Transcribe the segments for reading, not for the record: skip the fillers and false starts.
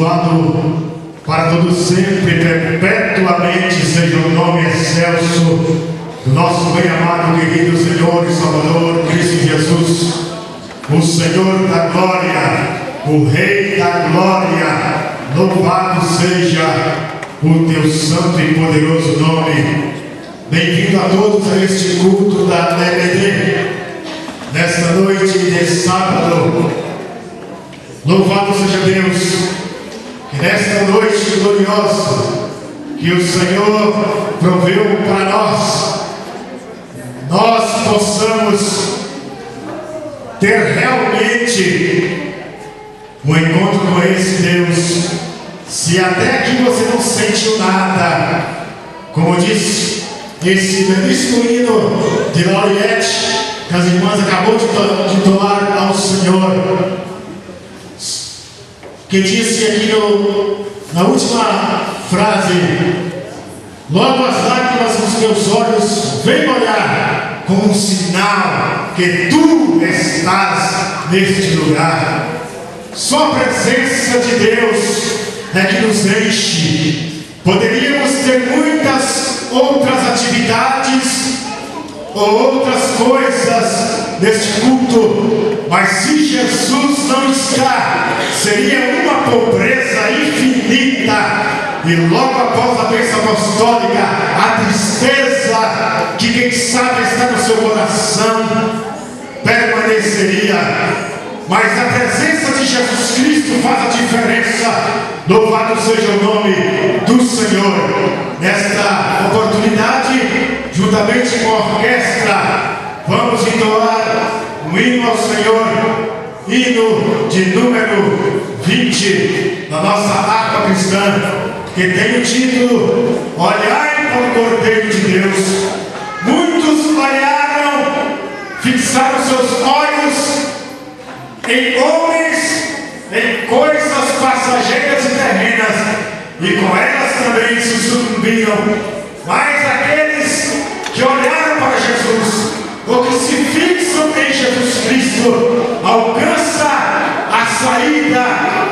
Louvado para todo sempre, perpetuamente, seja o nome excelso do nosso bem-amado, querido Senhor e Salvador, Cristo Jesus, o Senhor da glória, o Rei da glória. Louvado seja o teu santo e poderoso nome. Bem-vindo a todos a este culto da LBD, nesta noite de sábado. Louvado seja Deus, que nesta noite gloriosa que o Senhor proveu para nós possamos ter realmente um encontro com esse Deus. Se até aqui você não sentiu nada, como disse esse belíssimo hino de Lauriette, que as irmãs acabou de entoar ao Senhor, que disse aqui na última frase: logo as lágrimas dos meus olhos vêm olhar, como um sinal que tu estás neste lugar. Só a presença de Deus é que nos enche. Poderíamos ter muitas outras atividades ou outras coisas neste culto, mas se Jesus não está, seria uma pobreza infinita. E logo após a bênção apostólica, a tristeza que quem sabe está no seu coração permaneceria. Mas a presença de Jesus Cristo faz a diferença. Louvado seja o nome do Senhor. Nesta oportunidade, juntamente com a orquestra, vamos entoar um hino ao Senhor, hino de número 20 da nossa harpa cristã, que tem o título Olhai para o Cordeiro de Deus. Muitos olharam, fixaram seus olhos em homens, em coisas passageiras e terrenas, e com elas também se sucumbiram. Mas aqueles que olharam para Jesus, ou que se fixam em Jesus Cristo, alcança a saída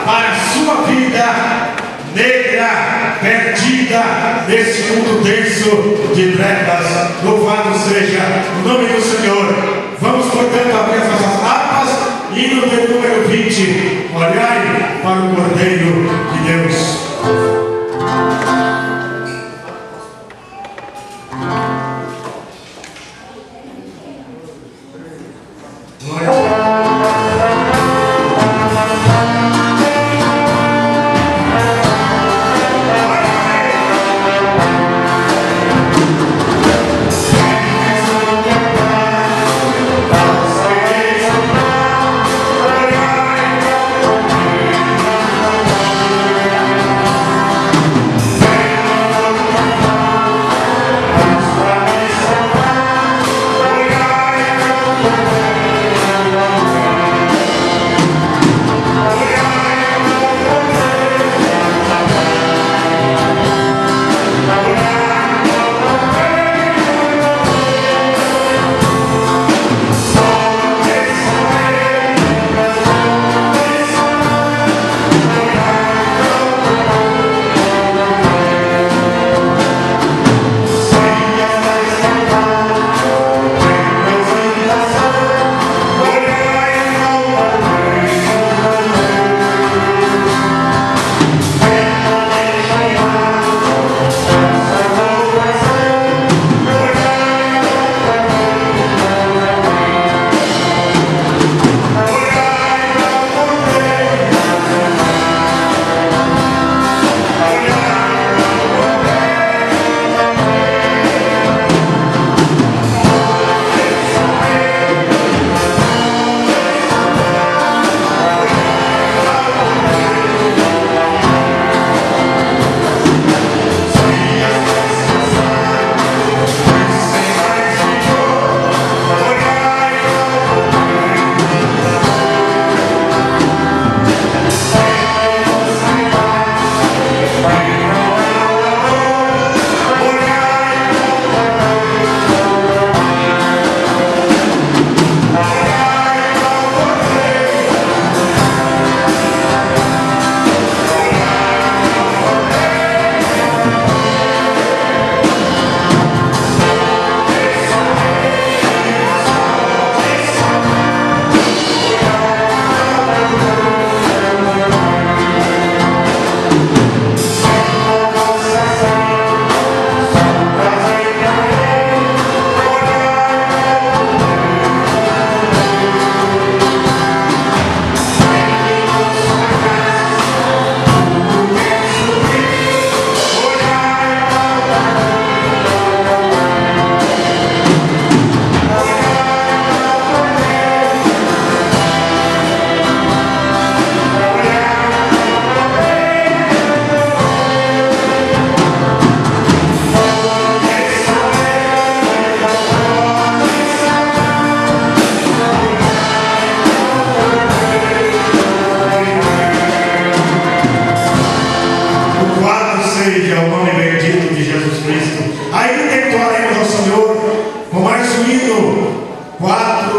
para a sua vida negra, perdida nesse mundo denso de trevas. Louvado seja o nome do Senhor. Vamos, portanto, abrir as nossas harpas, hino de número 20, olhai para o Cordeiro de Deus.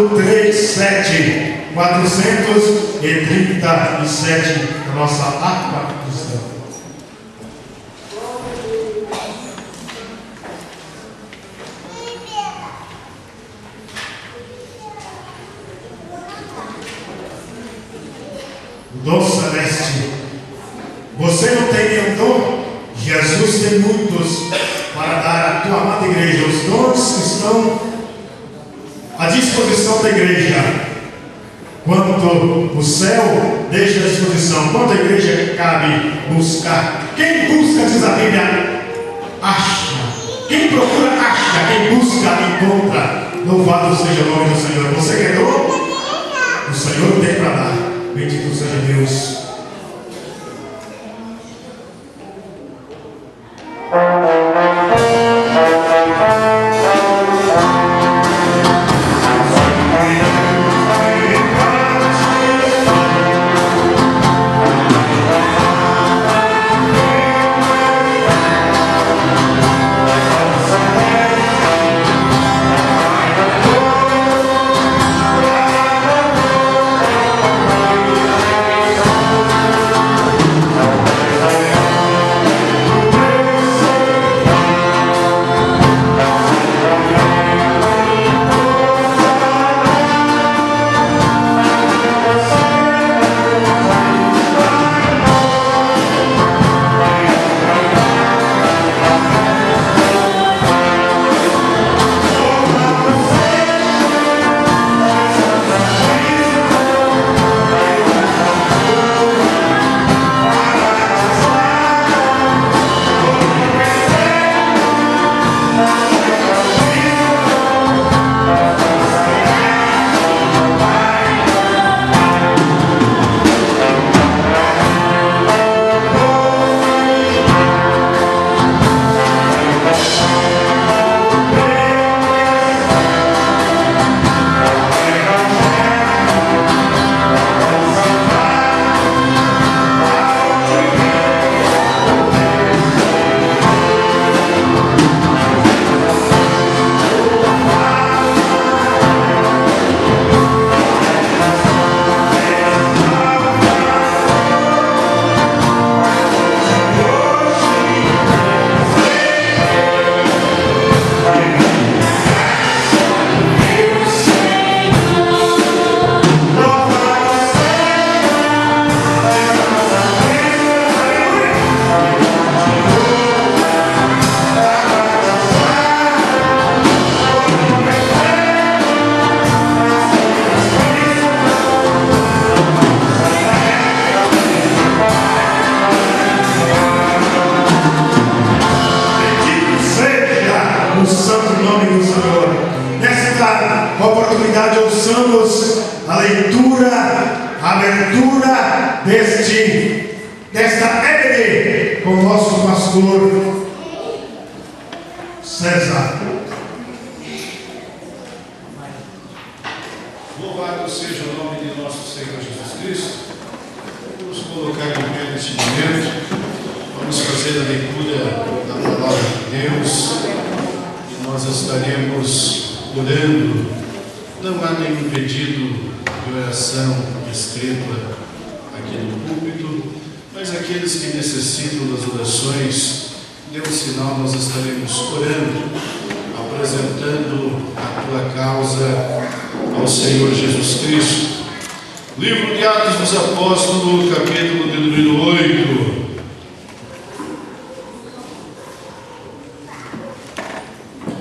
437. 437, a nossa harpa cristã. O dom celeste. Você não tem nenhum dom? Jesus tem muitos para dar à tua amada igreja. Os dons estão à disposição da igreja. Quanto o céu deixa à disposição, quanto a igreja cabe buscar. Quem busca, diz a Bíblia, acha. Quem procura, acha. Quem busca, encontra. Louvado seja o nome do Senhor. Você quer dom? O Senhor tem para dar. Bendito seja Deus. Desta EBD com o nosso pastor César. Louvado seja o nome de nosso Senhor Jesus Cristo. Vamos colocar em pé neste momento. Vamos fazer a leitura da palavra de Deus. E nós estaremos orando. Não há nenhum pedido de oração escrita aqui no púlpito, mas aqueles que necessitam das orações, dê um sinal, nós estaremos orando, apresentando a tua causa ao Senhor Jesus Cristo. Livro de Atos dos Apóstolos, capítulo de número 8.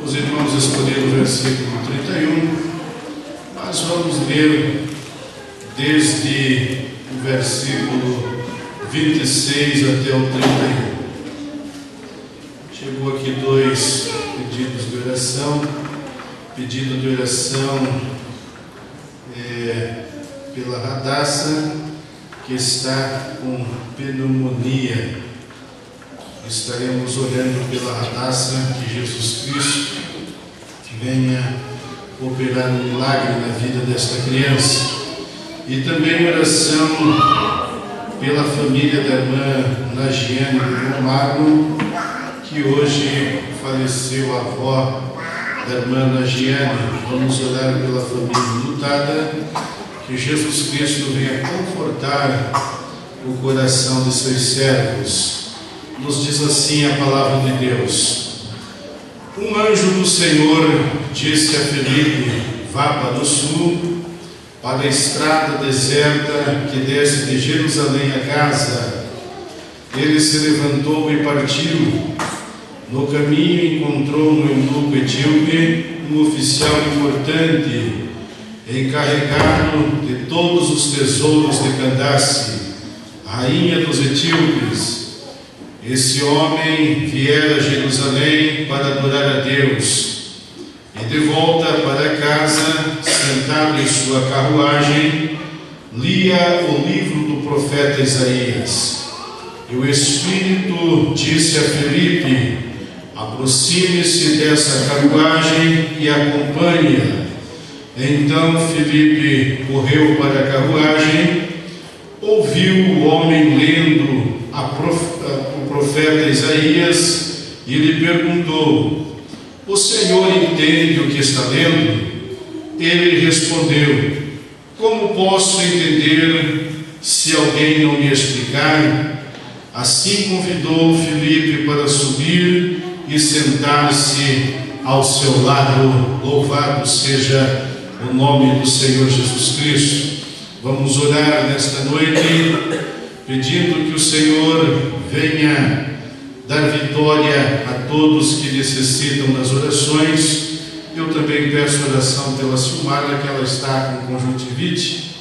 Os irmãos escolheram o versículo 31, mas vamos ler desde o versículo 26 até o 31. Chegou aqui dois pedidos de oração. Pedido de oração pela Radassa, que está com pneumonia. Estaremos orando pela Radassa, que Jesus Cristo venha operar um milagre na vida desta criança. E também oração pela família da irmã Nagiane Romano, que hoje faleceu a avó da irmã Giane. Vamos orar pela família lutada, que Jesus Cristo venha confortar o coração de seus servos. Nos diz assim a palavra de Deus: um anjo do Senhor disse a Filipe: vá para o sul, para a estrada deserta que desce de Jerusalém a Gaza. Ele se levantou e partiu. No caminho encontrou um eunuco etíope, um oficial importante, encarregado de todos os tesouros de Candace, rainha dos etíopes. Esse homem viera a Jerusalém para adorar a Deus, e de volta para casa, sentado em sua carruagem, lia o livro do profeta Isaías. E o Espírito disse a Filipe: aproxime-se dessa carruagem e acompanhe-a. Então Filipe correu para a carruagem, ouviu o homem lendo o profeta Isaías e lhe perguntou: o Senhor entende o que está lendo? Ele respondeu: como posso entender se alguém não me explicar? Assim convidou Filipe para subir e sentar-se ao seu lado. Louvado seja o nome do Senhor Jesus Cristo. Vamos orar nesta noite, pedindo que o Senhor venha dar vitória a todos que necessitam das orações. Eu também peço oração pela Silmara, que ela está com conjuntivite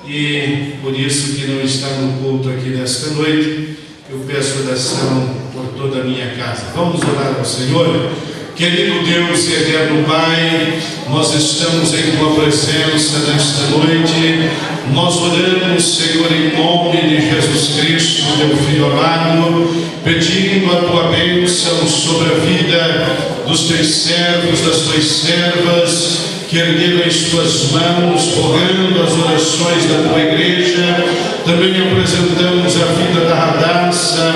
e por isso que não está no culto aqui nesta noite. Eu peço oração por toda a minha casa. Vamos orar ao Senhor. Querido Deus e eterno Pai, nós estamos em Tua presença nesta noite. Nós oramos, Senhor, em nome de Jesus Cristo, Teu Filho amado, pedindo a Tua bênção sobre a vida dos Teus servos, das Tuas servas, que ergueram as Tuas mãos, rogando as orações da Tua igreja. Também apresentamos a vida da Radassa.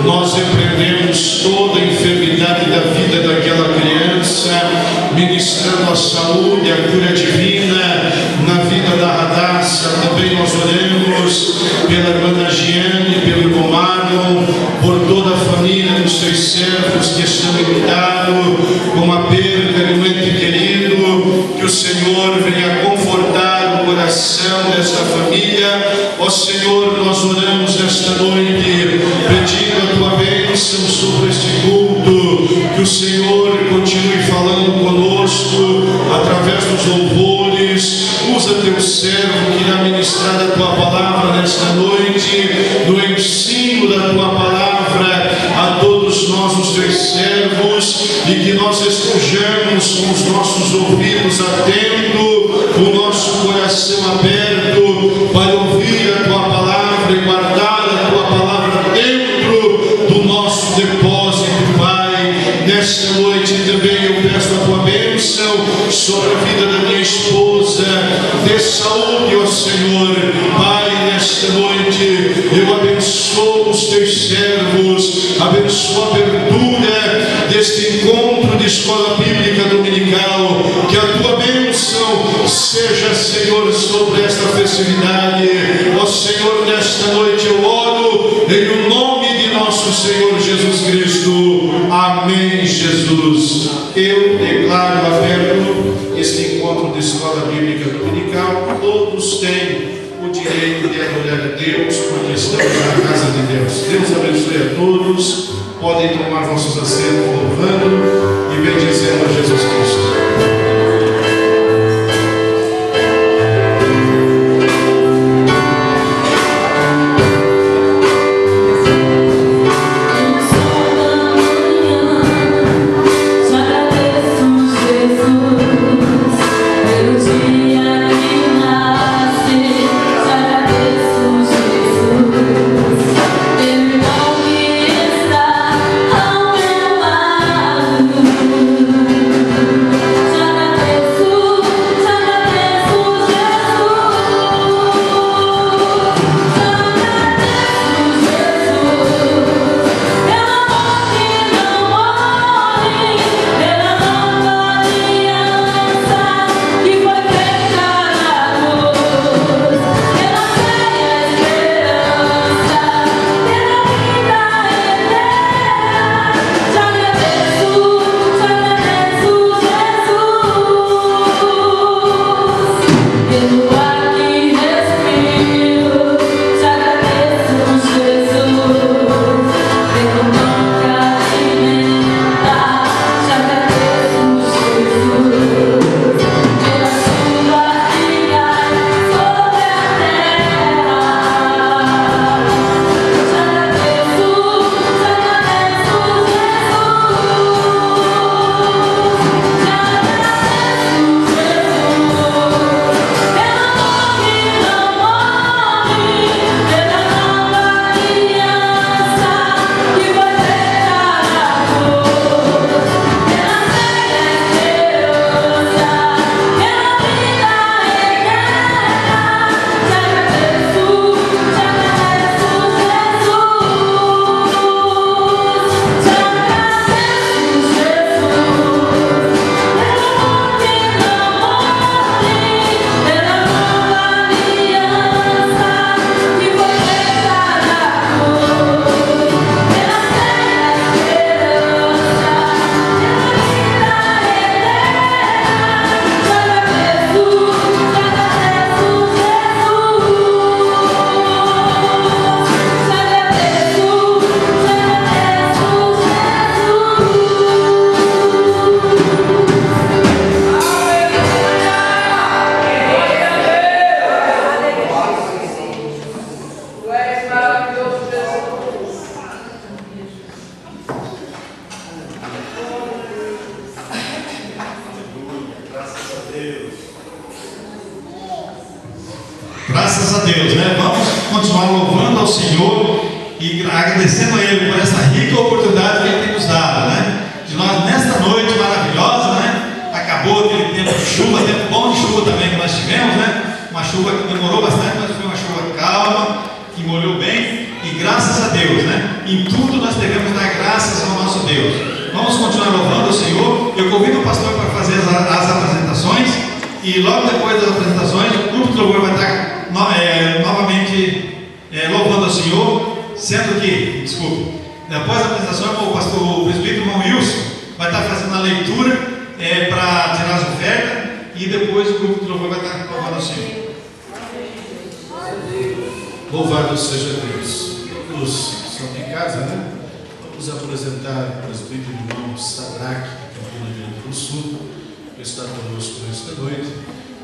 Nós repreendemos toda a enfermidade da vida daquela criança, ministrando a saúde, a cura divina na vida da Radassa. Também nós oramos pela irmã Giane, pelo irmão Marlon, por toda a família dos Teus servos que estão lutando com a perda de um ente querido. Que o Senhor venha confortar o coração desta família. Ó Senhor, nós oramos nesta noite, pedindo a Tua bênção sobre este culto. Que o Senhor continue falando conosco através dos louvores. Usa Teu servo que irá ministrar a Tua palavra nesta noite, no ensino da Tua palavra a todos nós, os Teus servos, e que nós estejamos com os nossos ouvidos atentos, o nosso coração aberto para ouvir a Tua palavra e guardar a Tua palavra dentro do nosso depósito, Pai. Nesta noite também eu peço a Tua bênção sobre a vida da minha esposa, dê saúde, ó Senhor. Pai, nesta noite eu abençoo os Teus servos, abençoo a abertura deste encontro de escola bíblica dominical. Que a Tua bênção seja, Senhor, sobre esta festividade. Ó Senhor, nesta noite eu oro em o nome de nosso Senhor Jesus Cristo. Amém, Jesus. Eu declaro aberto este encontro de escola bíblica dominical. Todos têm o direito de adorar a Deus, porque estamos na casa de Deus. Deus abençoe a todos. Podem tomar vossos assentos louvando e bendizendo a Jesus Cristo. Está ao meu lado. Graças a Deus, né? Vamos continuar louvando ao Senhor e agradecendo a Ele por essa rica oportunidade que Ele tem nos dado, né? De nós, nesta noite maravilhosa, né? Acabou aquele tempo de chuva, tempo bom de chuva também que nós tivemos, né? Uma chuva que demorou bastante, mas foi uma chuva calma, que molhou bem, e graças a Deus, né? Em tudo nós devemos dar graças ao nosso Deus. Vamos continuar louvando ao Senhor. Eu convido o pastor para fazer as apresentações, e logo depois das apresentações, o grupo de louvor vai estar novamente louvando ao Senhor, sendo que, depois da apresentação, o presbítero irmão Wilson vai estar fazendo a leitura para tirar as ofertas, e depois o grupo de louvor vai estar louvando ao Senhor. Louvado seja Deus. Os que estão em casa, né? Vamos apresentar o presbítero irmão Sadraque, de Campina Grande do Sul, que está conosco nesta noite,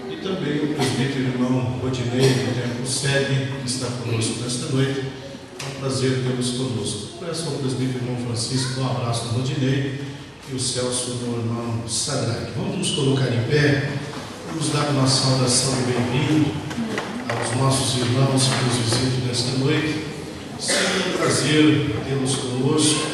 e também o presbítero irmão Rodinei, do Templo Sede, que está conosco nesta noite. É um prazer tê-los conosco. Peço ao presbítero irmão Francisco um abraço no Rodinei e o Celso no irmão Sadraque. Vamos nos colocar em pé, vamos dar uma saudação de bem-vindo aos nossos irmãos que nos visitam nesta noite. Sempre um prazer tê-los conosco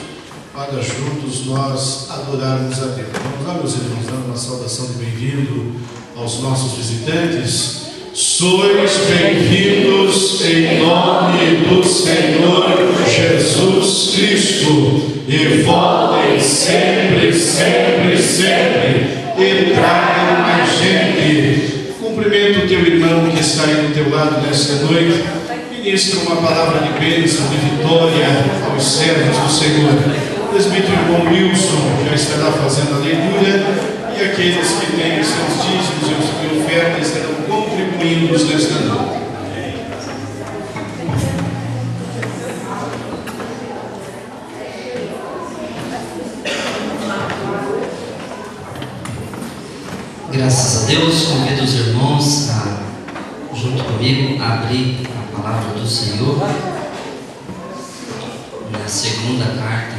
para juntos nós adorarmos a Deus. Vamos lá, meus irmãos, dando uma saudação de bem-vindo aos nossos visitantes. Sois bem-vindos em nome do Senhor Jesus Cristo, e voltem sempre, sempre, sempre, e tragam mais gente. Cumprimento o teu irmão que está aí do teu lado nesta noite. Ministra uma palavra de bênção, de vitória aos servos do Senhor. O presbítero irmão Wilson já estará fazendo a leitura, e aqueles que têm seus dízimos e ofertas estarão contribuindo nesta noite. Graças a Deus, convido os irmãos a, junto comigo, a abrir a palavra do Senhor na segunda carta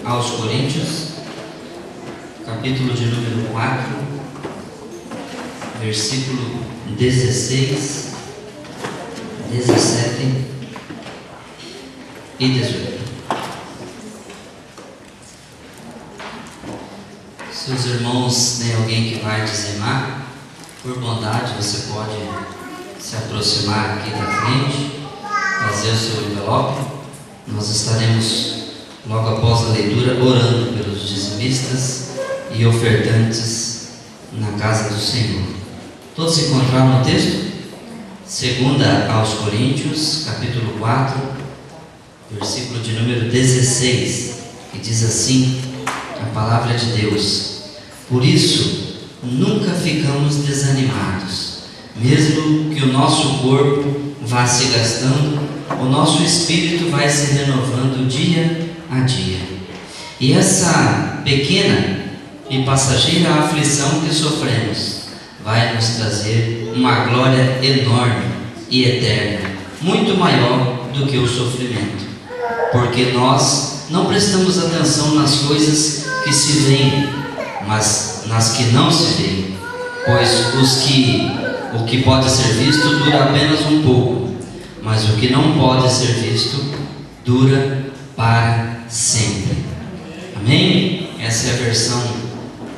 aos Coríntios, capítulo de número 4, versículo 16, 17 e 18. Se os irmãos têm alguém que vai dizimar, por bondade você pode se aproximar aqui da frente, fazer o seu envelope. Nós estaremos, logo após a leitura, orando pelos dizimistas e ofertantes na casa do Senhor. Todos se encontraram no texto? Segunda aos Coríntios, capítulo 4, versículo de número 16, que diz assim a palavra de Deus: por isso nunca ficamos desanimados, mesmo que o nosso corpo vá se gastando, o nosso espírito vai se renovando dia a dia. E essa pequena e passageira aflição que sofremos vai nos trazer uma glória enorme e eterna, muito maior do que o sofrimento, porque nós não prestamos atenção nas coisas que se veem, mas nas que não se veem, pois o que pode ser visto dura apenas um pouco, mas o que não pode ser visto dura para sempre. Amém? Essa é a versão,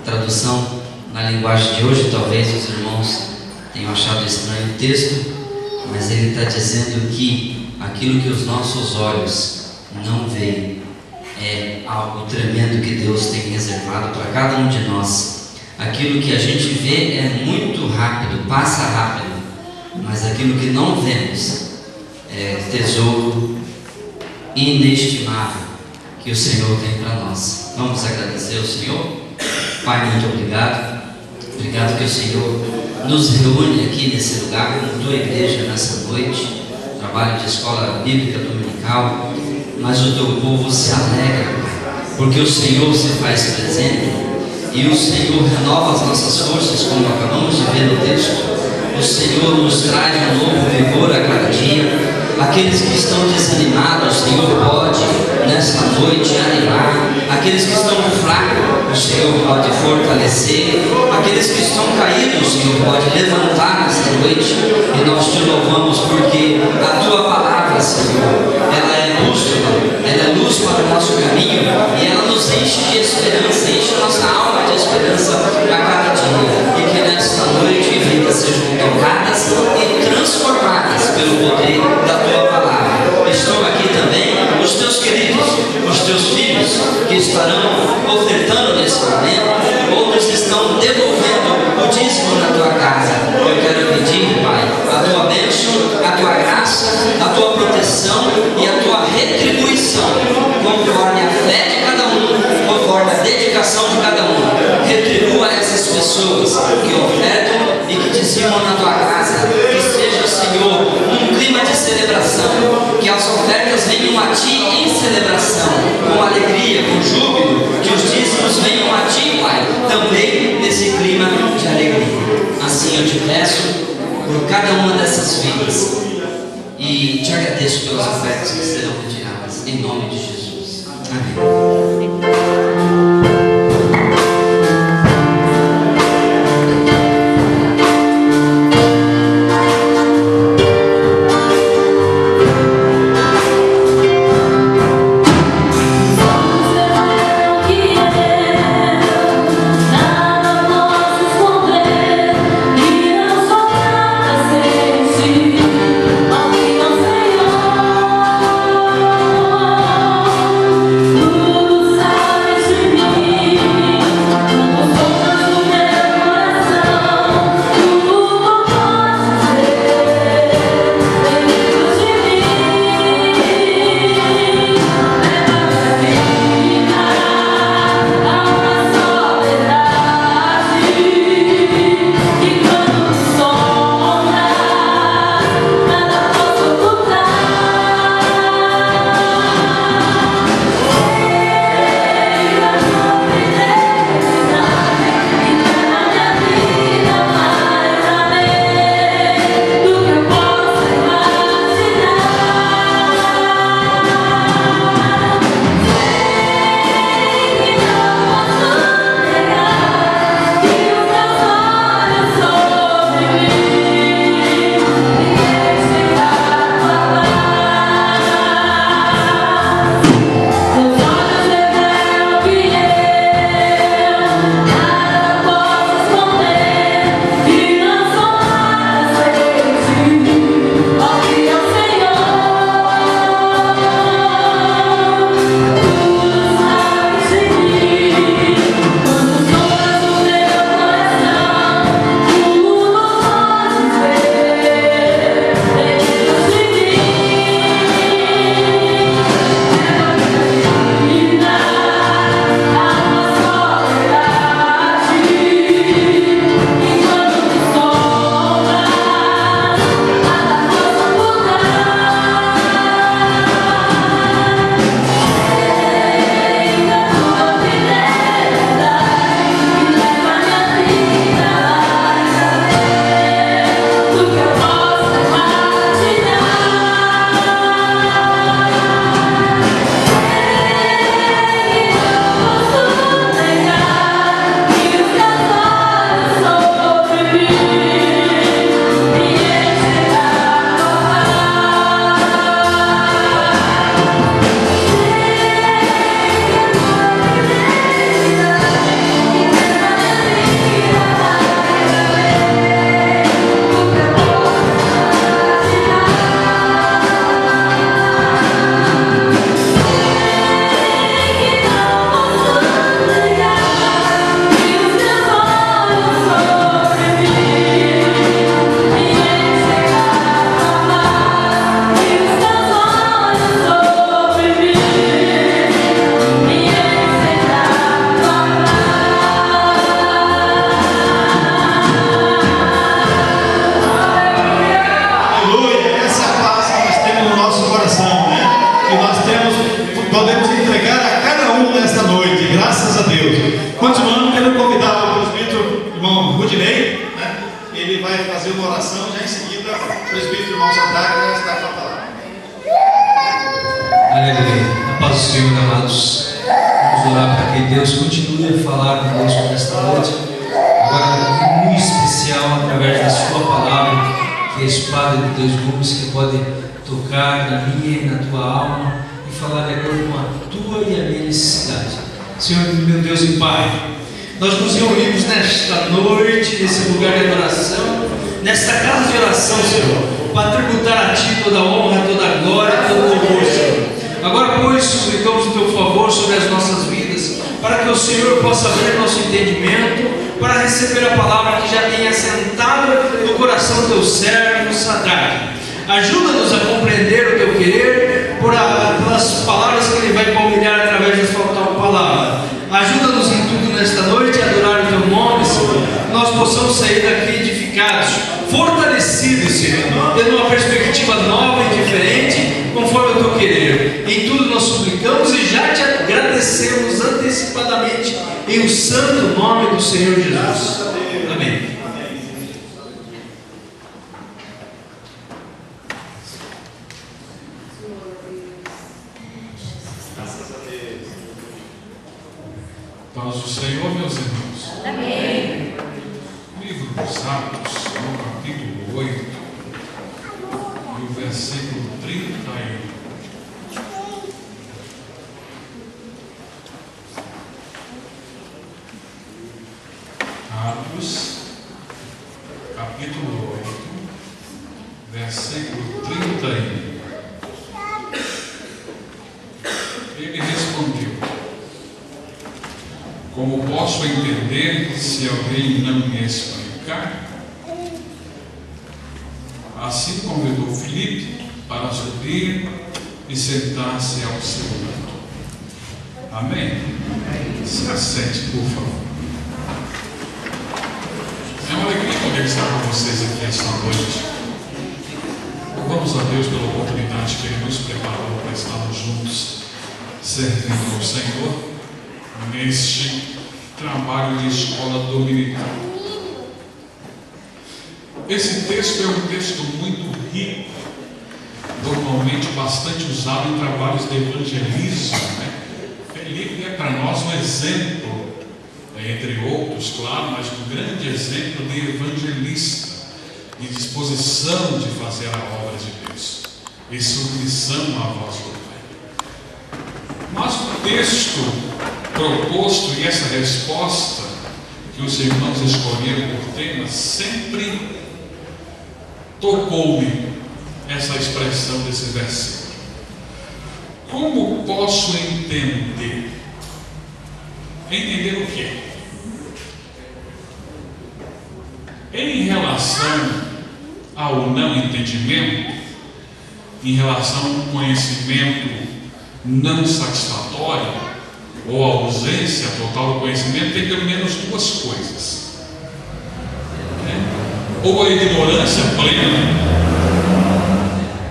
tradução na linguagem de hoje. Talvez os irmãos tenham achado estranho o texto, mas ele está dizendo que aquilo que os nossos olhos não veem é algo tremendo que Deus tem reservado para cada um de nós. Aquilo que a gente vê é muito rápido, passa rápido, mas aquilo que não vemos é tesouro inestimável que o Senhor tem para nós. Vamos agradecer ao Senhor. Pai, muito obrigado. Obrigado que o Senhor nos reúne aqui nesse lugar, como tua igreja nessa noite, trabalho de escola bíblica dominical, mas o teu povo se alegra, porque o Senhor se faz presente e o Senhor renova as nossas forças, como acabamos de ver no texto. O Senhor nos traz um novo vigor a cada dia. Aqueles que estão desanimados, o Senhor pode nessa noite animar. Aqueles que estão fracos, o Senhor pode fortalecer. Aqueles Aqueles que estão caídos, Senhor, pode levantar nesta noite, e nós te louvamos porque a tua palavra, Senhor, ela é luz, ela é luz para o nosso caminho, e ela nos enche de esperança, enche a nossa alma de esperança a cada dia, e que nesta noite vidas sejam tocadas e transformadas pelo poder da tua palavra. Estou aqui também os teus queridos, os teus filhos que estarão ofertando nesse momento, outros estão devolvendo o dízimo na tua casa. Eu quero pedir, Pai, a tua bênção, a tua graça, a tua proteção e a tua retribuição, conforme a fé de cada um, conforme a dedicação de cada um. Retribua essas pessoas que ofertam e que dizimam na tua casa, que seja, Senhor, um clima de celebração, que as ofertas venham a ti em celebração, com alegria, com júbilo, que os dízimos venham a ti, Pai, também nesse clima de alegria. Assim eu te peço por cada uma dessas vidas e te agradeço pelas ofertas que serão retiradas, em nome de Jesus. Amém. Deus continue a falar conosco nesta noite. Agora a espada de dois gumes que pode tocar na minha e na tua alma e falar de acordo com a tua e a minha necessidade. Senhor, meu Deus e Pai, nós nos reunimos nesta noite, nesse lugar de adoração, nesta casa de oração, Senhor, para tributar a Ti toda a honra, toda a glória, todo o louvor, Senhor. Agora, pois, suplicamos o Teu favor sobre as nossas vidas, para que o Senhor possa abrir nosso entendimento, para receber a palavra que já tem assentado no coração do Teu servo, no Sadraque. Ajuda-nos a compreender o Teu querer pelas palavras que Ele vai palmilhar através da Sua tal palavra. Ajuda-nos em tudo nesta noite a adorar o Teu nome, Senhor. Nós possamos sair daqui edificados, fortalecidos, Senhor, tendo uma perspectiva nova e diferente, conforme o Teu querer. Em tudo nós suplicamos e já Te agradecemos antecipadamente, em o santo nome do Senhor Jesus. Amém. Paz do Senhor, meus irmãos. Amém. Livro dos Atos, no capítulo 8, e o versículo 31. Atos, capítulo 8, versículo 31. Ele respondeu: como posso entender se alguém não me explicar? Assim convidou Filipe para subir e sentar-se ao seu lado. Amém? Se assente, por favor. É uma alegria conversar com vocês aqui esta noite. Louvamos a Deus pela oportunidade que Ele nos preparou para estarmos juntos, servindo ao Senhor neste trabalho de escola dominical. Esse texto é um texto muito rico, normalmente bastante usado em trabalhos de evangelismo, né? Felipe é para nós um exemplo, entre outros, claro, mas um grande exemplo de evangelista, de disposição de fazer a obra de Deus e submissão à voz do Pai. Mas o texto proposto e essa resposta que os irmãos escolheram por tema sempre tocou-me, essa expressão desse versículo. Como posso entender? Entender o quê? Em relação ao não entendimento, em relação a um conhecimento não satisfatório, ou a ausência total do conhecimento, tem pelo menos duas coisas, né? Ou a ignorância plena,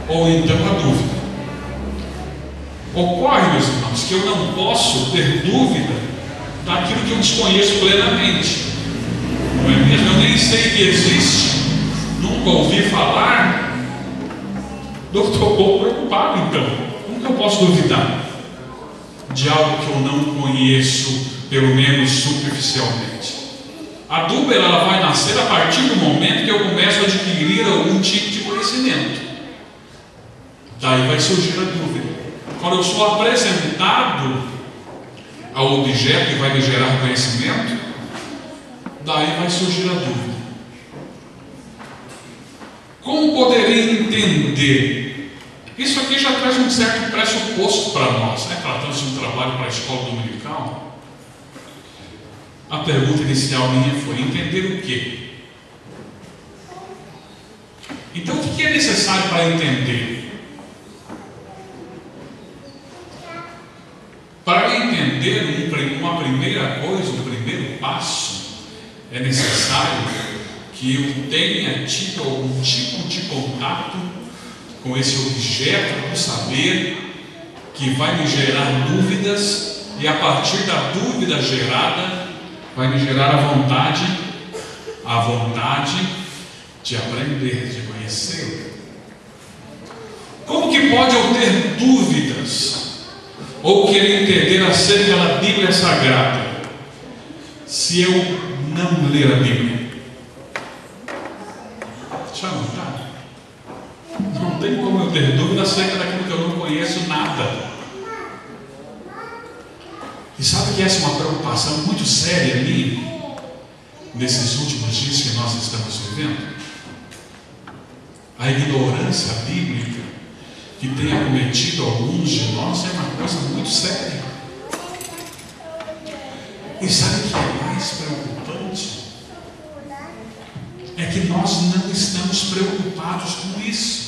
ou então a dúvida. Ocorre, meus irmãos, que eu não posso ter dúvida daquilo que eu desconheço plenamente, não é mesmo? Eu nem sei que existe, nunca ouvi falar, eu estou um pouco preocupado. Então, como que eu posso duvidar de algo que eu não conheço, pelo menos superficialmente? A dúvida ela vai nascer a partir do momento que eu começo a adquirir algum tipo de conhecimento. Daí vai surgir a dúvida. Quando eu sou apresentado ao objeto que vai me gerar conhecimento, daí vai surgir a dúvida. Como poderia entender? Isso aqui já traz um certo pressuposto para nós, né? Tratando-se de um trabalho para a escola dominical. A pergunta inicial minha foi: entender o quê? Então, o que é necessário para entender? Para entender uma primeira coisa, um primeiro passo, é necessário que eu tenha tido algum tipo de contato com esse objeto do saber que vai me gerar dúvidas, e a partir da dúvida gerada vai me gerar a vontade de aprender, de conhecer. Como que pode eu ter dúvidas ou querer entender acerca da Bíblia Sagrada se eu não ler a Bíblia? Já notaram? ter dúvida acerca daquilo que eu não conheço nada. E sabe que essa é uma preocupação muito séria minha nesses últimos dias que nós estamos vivendo? A ignorância bíblica que tem acometido alguns de nós é uma coisa muito séria. E sabe o que é mais preocupante? É que nós não estamos preocupados com isso.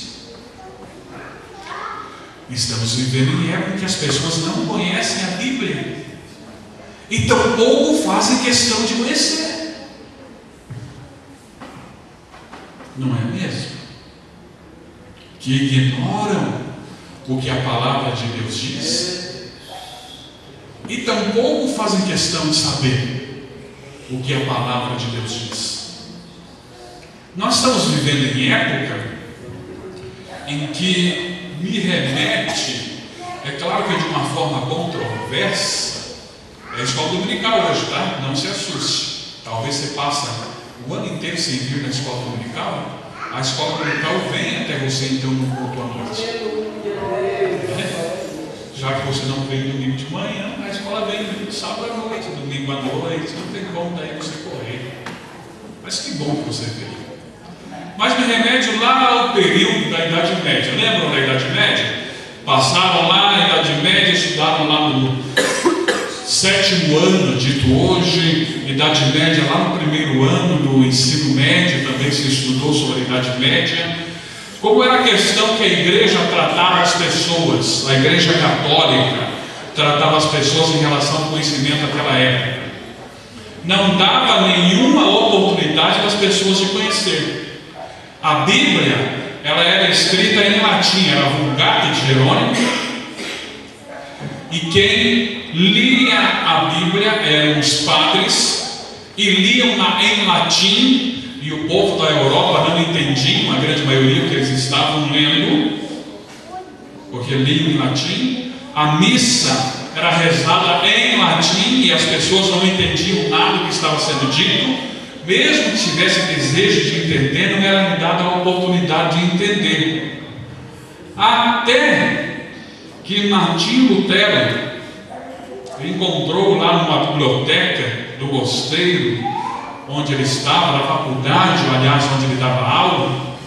Estamos vivendo em época em que as pessoas não conhecem a Bíblia e tampouco fazem questão de conhecer. Não é mesmo? Que ignoram o que a palavra de Deus diz e tampouco fazem questão de saber o que a palavra de Deus diz. Nós estamos vivendo em época em que me remete, é claro que de uma forma controversa, é a escola dominical hoje, tá? Não se assuste. Talvez você passe o ano inteiro sem vir na escola dominical. A escola dominical vem até você então no culto à noite. Já que você não veio domingo de manhã, a escola vem domingo, sábado à noite, domingo à noite, não tem como daí você correr. Mas que bom que você veio. Mas me remete lá ao período da Idade Média. Lembram da Idade Média? Passaram lá na Idade Média, estudaram lá no 7º ano, dito hoje, Idade Média, lá no 1º ano do ensino médio, também se estudou sobre a Idade Média. Como era a questão que a igreja tratava as pessoas, a igreja católica tratava as pessoas em relação ao conhecimento naquela época. Não dava nenhuma oportunidade das pessoas de conhecer. A Bíblia, ela era escrita em latim, era a Vulgata de Jerônimo, e quem lia a Bíblia eram os padres, e liam em latim, e o povo da Europa não entendia, uma grande maioria, o que eles estavam lendo, porque liam em latim. A missa era rezada em latim, e as pessoas não entendiam nada do que estava sendo dito. Mesmo que tivesse desejo de entender, não era lhe dada a oportunidade de entender. Até que Martinho Lutero encontrou lá numa biblioteca do mosteiro, onde ele estava, na faculdade, aliás, onde ele dava aula,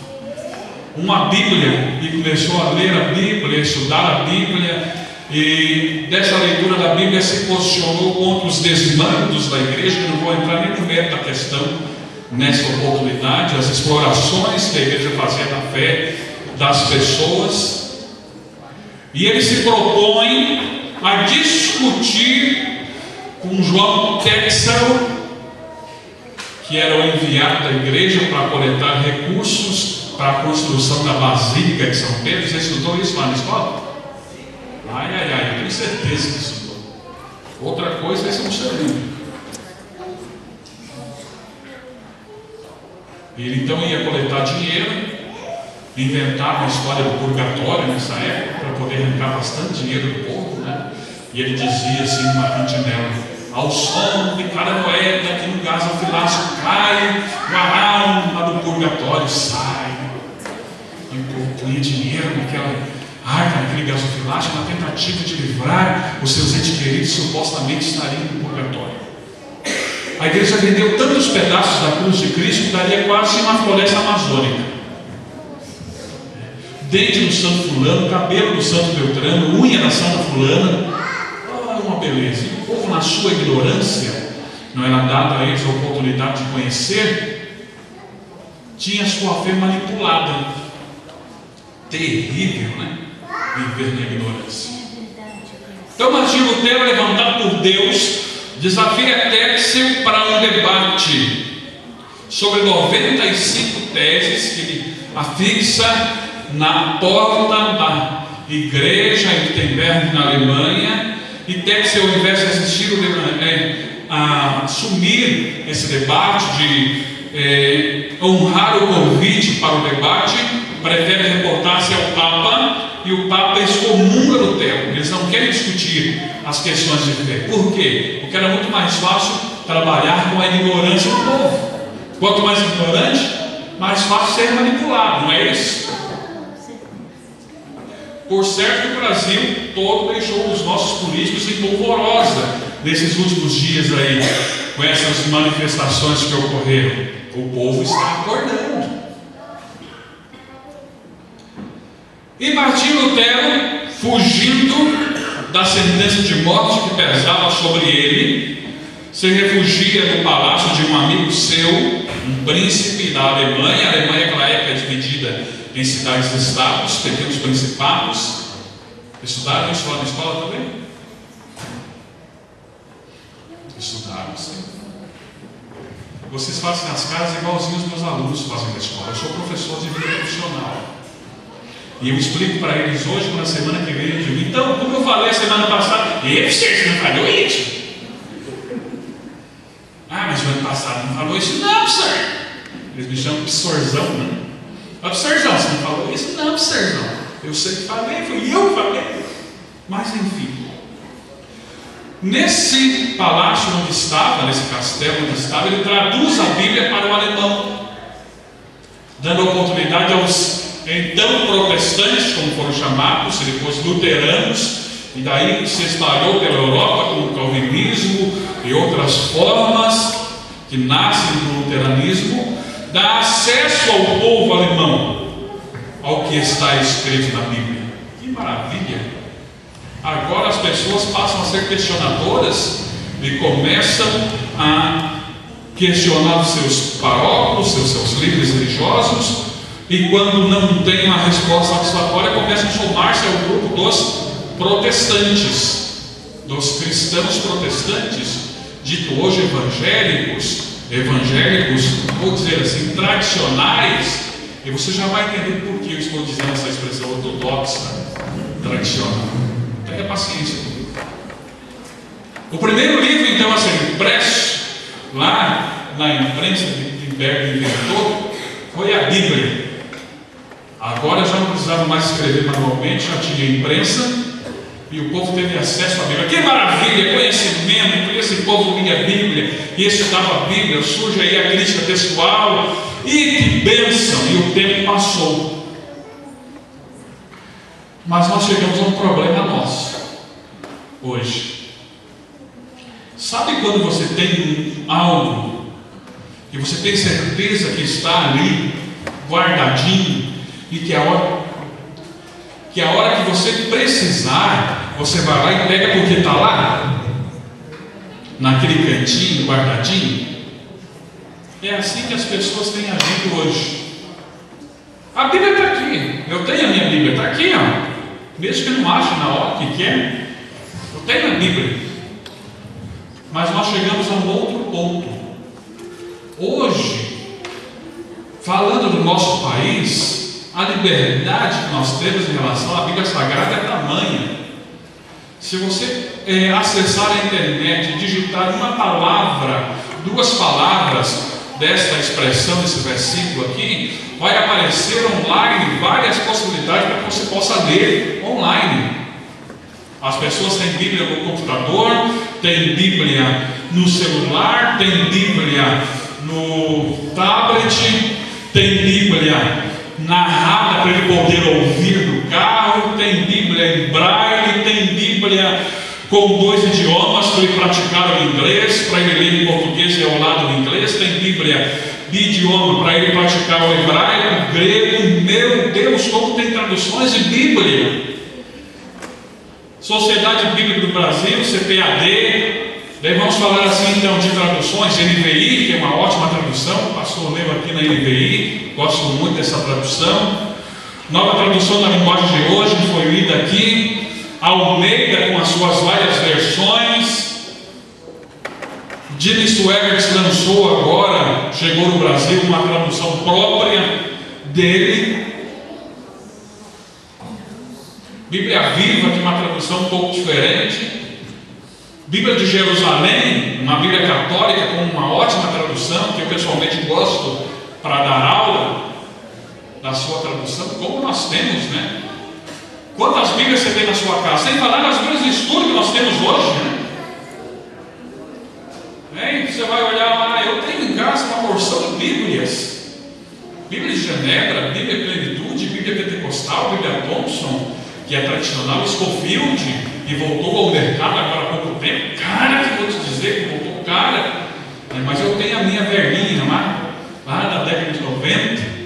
uma Bíblia, e começou a ler a Bíblia, a estudar a Bíblia, e dessa leitura da Bíblia se posicionou contra os desmandos da igreja. Eu não vou entrar nem no mérito da questão nessa oportunidade, as explorações que a igreja fazia da fé das pessoas, e ele se propõe a discutir com João Texel, que era o enviado da igreja para coletar recursos para a construção da Basílica de São Pedro. Você estudou isso lá na escola? Eu tenho certeza que estudou. Outra coisa é esse não ser livre. Ele então ia coletar dinheiro, inventar uma história do purgatório nessa época, para poder arrancar bastante dinheiro do povo, né? E ele dizia assim numa cantinela: ao som de cada moeda que no gás alfilácio cai, a alma do purgatório sai. E o povo punha dinheiro naquele gasofilácio, na tentativa de livrar os seus entes queridos que supostamente estariam no purgatório. A igreja vendeu tantos pedaços da cruz de Cristo que daria quase uma floresta amazônica. Dente do santo fulano, cabelo do santo Beltrano, unha da santa fulana. Uma beleza. E o povo, na sua ignorância, não era dada a eles a oportunidade de conhecer, tinha sua fé manipulada. Terrível, né? Viver na ignorância. Então Martinho Lutero, levantado por Deus, desafia Texel para um debate sobre 95 teses que ele afixa na porta da igreja em Wittenberg, na Alemanha. E Texel, ao invés de assistir assumir esse debate, de honrar o convite para o debate, prefere reportar-se ao Papa, e o Papa excomunga Lutero. Eles não querem discutir as questões de fé. Por quê? Porque era muito mais fácil trabalhar com a ignorância do povo. Quanto mais ignorante, mais fácil ser manipulado, não é isso? Por certo que o Brasil todo deixou os nossos políticos em polvorosa nesses últimos dias aí, com essas manifestações que ocorreram. O povo está acordando. E Martinho Lutero, fugindo da sentença de morte que pesava sobre ele, se refugia no palácio de um amigo seu, um príncipe da Alemanha. A Alemanha naquela época é dividida em cidades-estados, pequenos principados. Estudaram isso lá na escola também? Estudaram, sim. Vocês fazem nas casas igualzinho os meus alunos fazem na escola. Eu sou professor de vida profissional. E eu explico para eles hoje, na semana que vem, eu digo: então, como eu falei a semana passada, você não falou isso? Ah, mas o ano passado não falou isso? Não, senhor. Eles me chamam de psorzão, né? Psorzão, você não falou isso? Não, psorzão. Eu sei que falei, fui eu que falei. Mas enfim. Nesse palácio onde estava, nesse castelo onde estava, ele traduz a Bíblia para o alemão, dando oportunidade aos então protestantes, como foram chamados, depois luteranos, e daí se espalhou pela Europa com o calvinismo e outras formas que nascem do luteranismo, dá acesso ao povo alemão ao que está escrito na Bíblia. Que maravilha! Agora as pessoas passam a ser questionadoras e começam a questionar os seus paróquios, seus líderes religiosos, e quando não tem uma resposta satisfatória, começam a somar-se ao grupo dos protestantes, dos cristãos protestantes, dito hoje evangélicos, vou dizer assim, tradicionais. E você já vai entender por que eu estou dizendo essa expressão ortodoxa, tradicional. Tenha paciência comigo. O primeiro livro, então, a ser impresso lá na imprensa que Gutenberg inventou foi a Bíblia. Agora já não precisava mais escrever manualmente, já tinha imprensa e o povo teve acesso à Bíblia. Que maravilha, conhecimento! E esse povo lia a Bíblia e estudava a Bíblia. Surge aí a crítica textual e que bênção! E o tempo passou. Mas nós chegamos a um problema nosso hoje. Sabe quando você tem algo e você tem certeza que está ali guardadinho e que a hora que você precisar, você vai lá e pega porque está lá naquele cantinho guardadinho? É assim que as pessoas têm agido hoje. A Bíblia está aqui, eu tenho a minha Bíblia, está aqui, ó. Mesmo que não ache na hora que quer, eu tenho a Bíblia. Mas nós chegamos a um outro ponto. Hoje, falando do nosso país, a liberdade que nós temos em relação à Bíblia Sagrada é tamanha. Se você acessar a internet e digitar uma palavra, 2 palavras desta expressão, desse versículo aqui, vai aparecer online várias possibilidades para que você possa ler online. As pessoas têm Bíblia no computador, têm Bíblia no celular, têm Bíblia no tablet, tem Bíblia narrada para ele poder ouvir no carro, tem Bíblia em braille, tem Bíblia com 2 idiomas para ele praticar o inglês, para ele ler em português e ao lado do inglês, tem Bíblia bidioma para ele praticar o hebraico, o grego. Meu Deus, como tem traduções de Bíblia! Sociedade Bíblica do Brasil, CPAD. Daí vamos falar assim então de traduções, NVI, que é uma ótima tradução, o pastor leu aqui na NVI, gosto muito dessa tradução. Nova tradução da linguagem de hoje, que foi lida aqui. Almeida, com as suas várias versões. Jimmy Swaggart lançou agora, chegou no Brasil, uma tradução própria dele. Bíblia Viva, que é uma tradução um pouco diferente. Bíblia de Jerusalém, uma Bíblia católica com uma ótima tradução, que eu pessoalmente gosto para dar aula da sua tradução, como nós temos, né? Quantas Bíblias você tem na sua casa? Sem falar nas Bíblias de estudo que nós temos hoje, né? Você vai olhar lá, eu tenho em casa uma porção de Bíblias. Bíblia de Genebra, Bíblia Plenitude, Bíblia Pentecostal, Bíblia Thompson, que é tradicional, Scofield, e voltou ao mercado agora há pouco tempo. Cara, que vou te dizer que voltou cara. Mas eu tenho a minha velhinha lá da década de 90,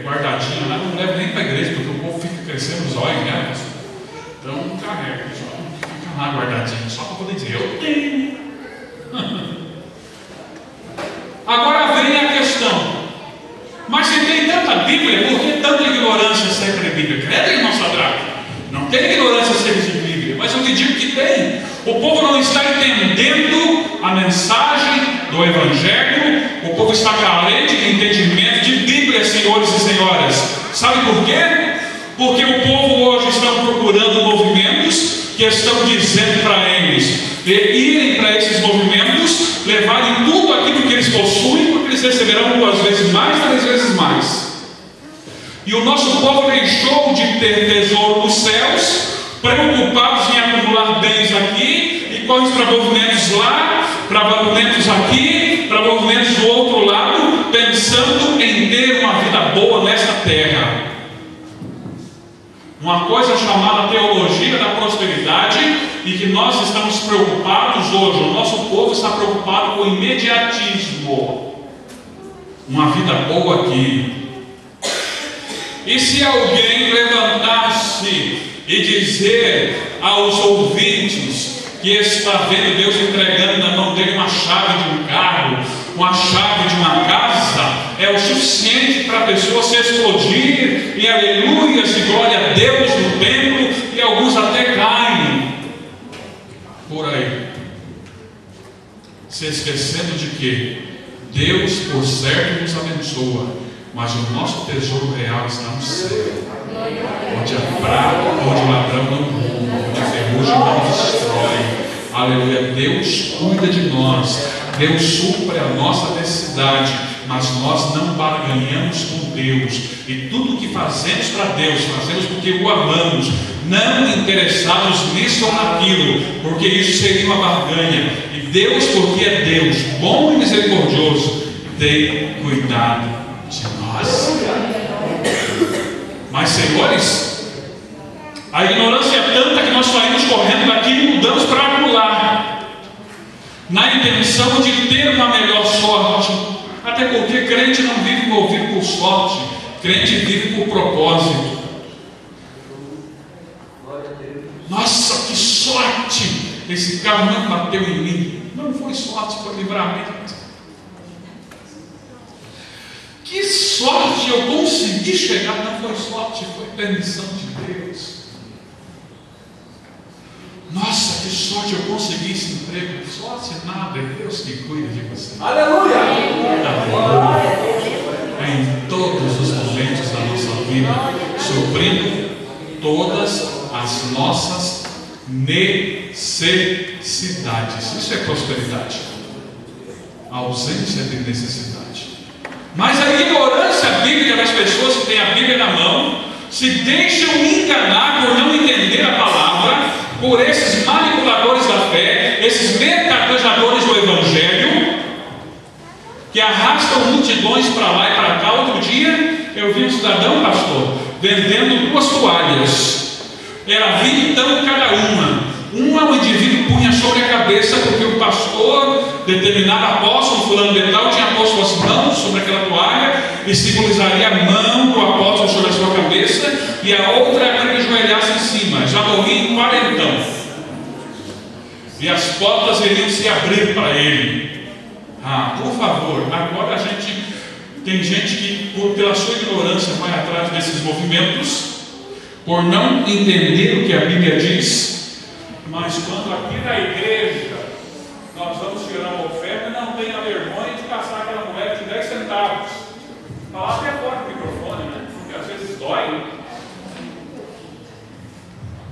guardadinha lá, não levo nem para a igreja, porque o povo fica crescendo os olhos, né? Então não carrega, fica lá guardadinho, só para poder dizer, eu tenho. Agora vem a questão, mas se tem tanta Bíblia, por que tanta ignorância acerca da Bíblia? Credo, irmão Sadraque? Não tem ignorância acerca de Bíblia, mas eu te digo que tem. O povo não está entendendo a mensagem do Evangelho, o povo está carente de entendimento de Bíblia, senhores e senhoras. Sabe por quê? Porque o povo hoje está procurando movimentos que estão dizendo para eles irem para esses movimentos, levarem tudo aquilo que eles possuem, porque eles receberão 2 vezes mais, 3 vezes mais. E o nosso povo deixou de ter tesouro nos céus, preocupados em acumular bens aqui, e correm para movimentos lá, para movimentos aqui, para movimentos do outro lado, pensando em ter uma vida boa nesta terra. Uma coisa chamada teologia da prosperidade, e que nós estamos preocupados hoje, o nosso povo está preocupado com o imediatismo. Uma vida boa aqui. E se alguém levantar-se e dizer aos ouvintes que está vendo Deus entregando na mão dele uma chave de um carro, uma chave de uma casa, é o suficiente para a pessoa se explodir e aleluia, e glória a Deus no templo, e alguns até caem por aí, se esquecendo de que Deus por certo nos abençoa, mas o nosso tesouro real está no céu, onde a praga, onde o ladrão não rouba, onde a ferrugem não destrói. Aleluia, Deus cuida de nós, Deus supre a nossa necessidade, mas nós não barganhamos com Deus, e tudo que fazemos para Deus, fazemos porque o amamos, não interessados nisso ou naquilo, porque isso seria uma barganha. E Deus, porque é Deus, bom e misericordioso, tem cuidado de nós. Mas, senhores, a ignorância é tanta que nós saímos correndo daqui e mudamos para acular, na intenção de ter uma melhor sorte. Até porque crente não vive envolvido por sorte, crente vive por propósito. Nossa, que sorte! Esse carro não bateu em mim. Não foi sorte, foi livramento. Que sorte eu consegui chegar! Não foi sorte, foi permissão de Deus. Nossa, que sorte eu consegui esse emprego. Sorte nada, é Deus que cuida de você. Aleluia! Em todos os momentos da nossa vida, suprindo todas as nossas necessidades. Isso é prosperidade. A ausência de necessidade. Mas a ignorância bíblica das pessoas que têm a Bíblia na mão se deixam enganar por não entender a palavra, por esses manipuladores da fé, esses mercadejadores do Evangelho, que arrastam multidões para lá e para cá. Outro dia eu vi um cidadão, pastor, vendendo 2 toalhas. Era 20 então cada uma. Uma o indivíduo punha sobre a cabeça, porque o pastor, determinado apóstolo, fulano de tal, tinha posto as mãos sobre aquela toalha e simbolizaria a mão do apóstolo sobre a sua cabeça, e a outra era para que ajoelhasse em cima. Já morria em 40. E as portas iriam se abrir para ele. Por favor, agora tem gente que, pela sua ignorância, vai atrás desses movimentos, por não entender o que a Bíblia diz. Mas quando aqui na igreja nós vamos tirar uma oferta, não tenha vergonha de passar aquela moeda de 10 centavos. Falar até fora do microfone, né? Porque às vezes dói.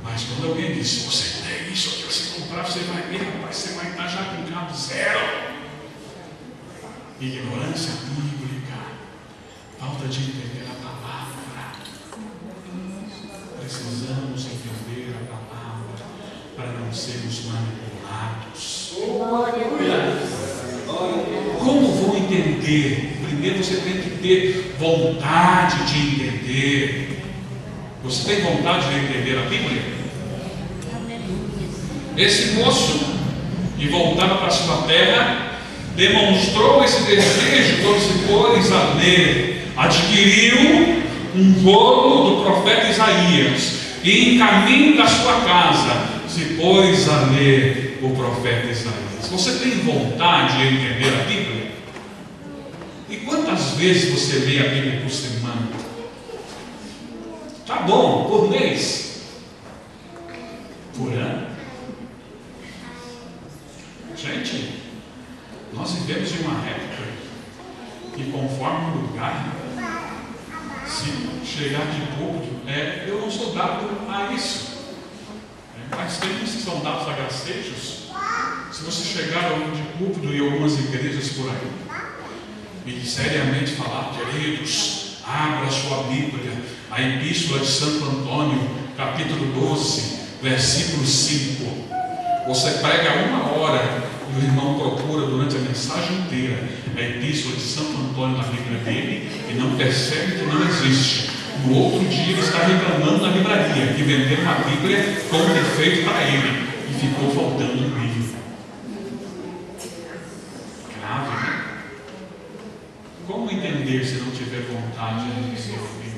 Mas quando alguém diz, se você tem isso aqui, você comprar, você vai ver, rapaz, você vai estar já com carro zero. Ignorância bíblica, falta de entender a palavra. Precisamos entender a palavra para não sermos manipulados. Como vou entender? Primeiro você tem que ter vontade de entender. Você tem vontade de entender a Bíblia? Esse moço que voltava para sua terra demonstrou esse desejo quando se pôs a ler. Adquiriu um rolo do profeta Isaías e, em caminho da sua casa, se pôs a ler o profeta Isaías. Você tem vontade de entender a Bíblia? E quantas vezes você lê a Bíblia por semana? Tá bom, por mês? Por ano? Gente, nós vivemos em uma época que, conforme o lugar, se chegar de público, eu não sou dado a isso. Mas tem uns que são dados a gracejos. Se você chegar de púlpito em algumas igrejas por aí e seriamente falar, queridos, abra sua Bíblia, a Epístola de Santo Antônio, capítulo 12, versículo 5. Você prega 1 hora e o irmão procura durante a mensagem inteira a Epístola de Santo Antônio na Bíblia dele e não percebe que não existe. No outro dia ele está reclamando na livraria que venderam uma Bíblia com um defeito para ele e ficou faltando um livro. Grave, né? Como entender se não tiver vontade de entender a Bíblia?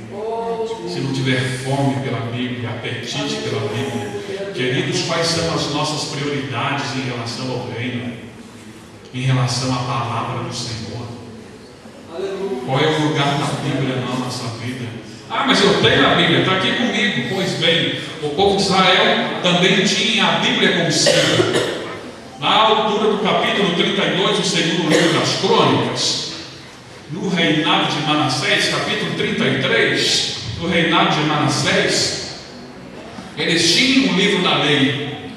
Se não tiver fome pela Bíblia, apetite pela Bíblia? Queridos, quais são as nossas prioridades em relação ao reino? Em relação à palavra do Senhor? Qual é o lugar da Bíblia na nossa vida? Ah, mas eu tenho a Bíblia, está aqui comigo. Pois bem, o povo de Israel também tinha a Bíblia consigo. Na altura do capítulo 32 do segundo livro das Crônicas, no reinado de Manassés, capítulo 33, no reinado de Manassés, eles tinham o livro da lei,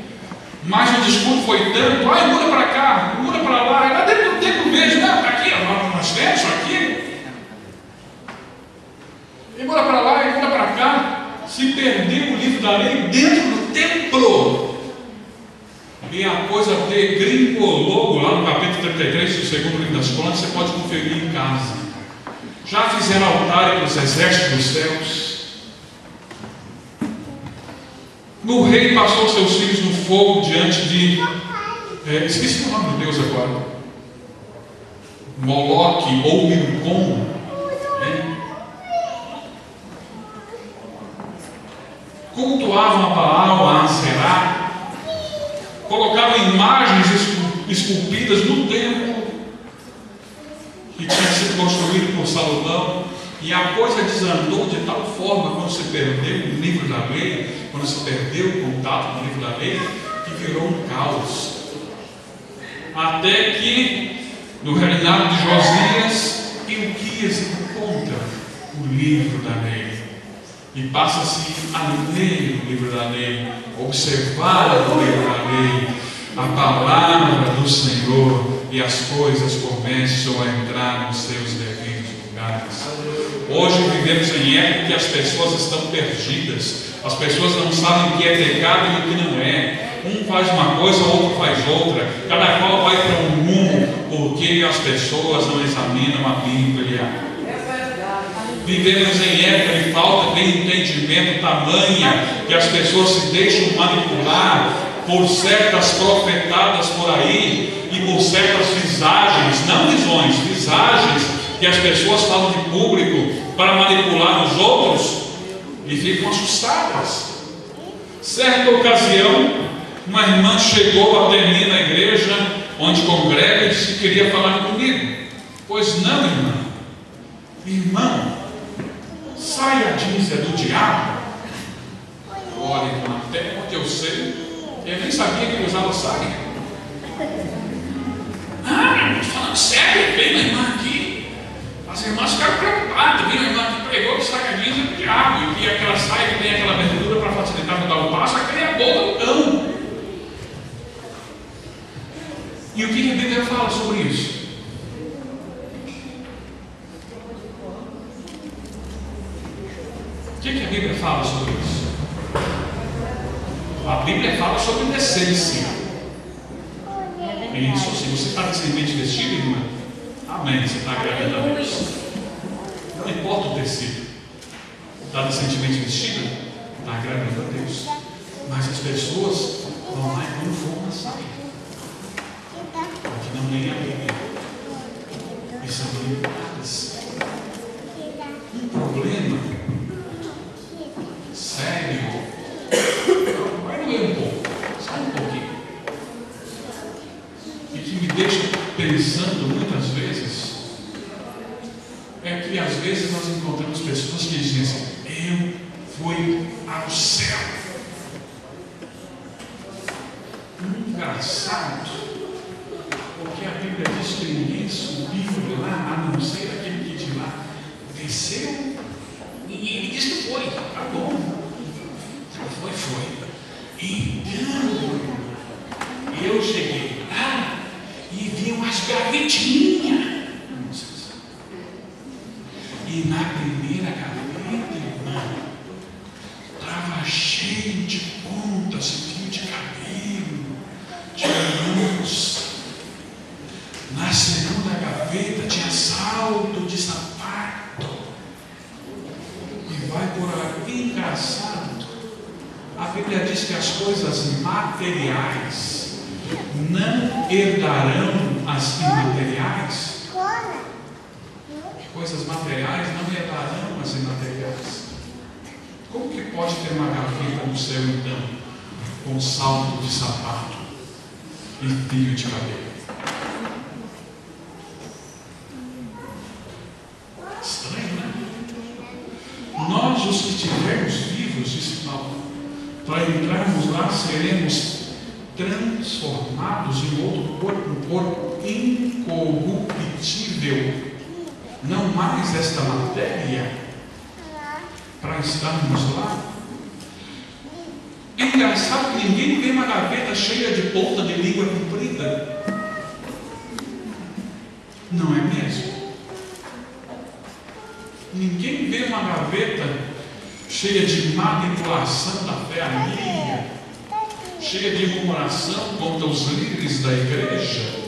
mas o discurso foi tanto, muda para cá, muda para lá, lá dentro do templo mesmo, não, está aqui, nós temos aqui, e muda para lá, e muda para cá, se perdeu o livro da lei dentro do templo, e a coisa degringolou lá no capítulo 33 do segundo livro das Crônicas, você pode conferir em casa. Já fizeram altar para os exércitos dos céus. O rei passou seus filhos no fogo diante de... esqueci o nome de Deus agora. Moloque ou Milcom. Cultuavam a Baal, a Aserá. Colocavam imagens esculpidas no templo que tinha sido construído por Salomão, e a coisa desandou de tal forma quando se perdeu o livro da lei, quando se perdeu o contato com o livro da lei, que virou um caos. Até que no reinado de Josias, Hilquias encontra o livro da lei e passa-se a ler o livro da lei, observar o livro da lei, a palavra do Senhor, e as coisas começam a entrar nos seus devidos lugares. Hoje vivemos em época que as pessoas estão perdidas, as pessoas não sabem o que é pecado e o que não é. Um faz uma coisa, o outro faz outra, cada qual vai para um rumo, porque as pessoas não examinam a Bíblia. Vivemos em época de falta de entendimento tamanha que as pessoas se deixam manipular por certas profetadas por aí e por certas visagens, não visões, visagens que as pessoas falam de público para manipular os outros e ficam assustadas. Certa ocasião, uma irmã chegou até mim na igreja onde congrega e disse que queria falar comigo. Pois não, irmã. Irmão, saia jeans é do diabo? Olha, irmã, até onde eu sei, eu nem sabia que ele usava saia. Falando sério, vem uma irmã aqui. As irmãs ficaram preocupadas. Vem uma irmã que pregou que saia jeans é do diabo, e que aquela saia que tem aquela abertura para facilitar no dar o passo, aquela é a boa do cão. E o que a Bíblia fala sobre isso? O que a Bíblia fala sobre isso? A Bíblia fala sobre decência. Isso, se você está decentemente vestido, irmã, amém, você está agradando a Deus. Não importa o tecido. Está decentemente vestida, está agradando a Deus. Mas as pessoas vão lá e não vão na saia, porque não leem a Bíblia e são limitadas. Um problema sério. Vai doer um pouco, só um pouquinho. E que me deixa pensando muitas vezes é que às vezes nós encontramos pessoas que dizem assim: eu fui ao céu. Engraçado, porque a Bíblia diz que ninguém subiu lá, a não ser aquele que de lá desceu, e ele diz que foi. Tá bom, foi. Então eu cheguei lá e vi umas gavetinhas. E na primeira gaveta, irmão, estava cheio de pontas e fio de cabelo, de luz. Na segunda gaveta tinha salto de sapato. E vai por aí, engraçado. A Bíblia diz que as coisas materiais não herdarão as imateriais. Coisas materiais não herdarão as imateriais. Como que pode ter uma gaveta no céu, então, com salto de sapato e fio de cabelo? Estranho, né? Nós, os que estivermos vivos, disse Paulo, para entrarmos lá, seremos transformados em outro corpo, um corpo incorruptível, não mais esta matéria, para estarmos lá. É engraçado que ninguém vê uma gaveta cheia de ponta de língua comprida, não é mesmo? Ninguém vê uma gaveta cheia de manipulação da fé alheia, cheia de murmuração contra os líderes da igreja.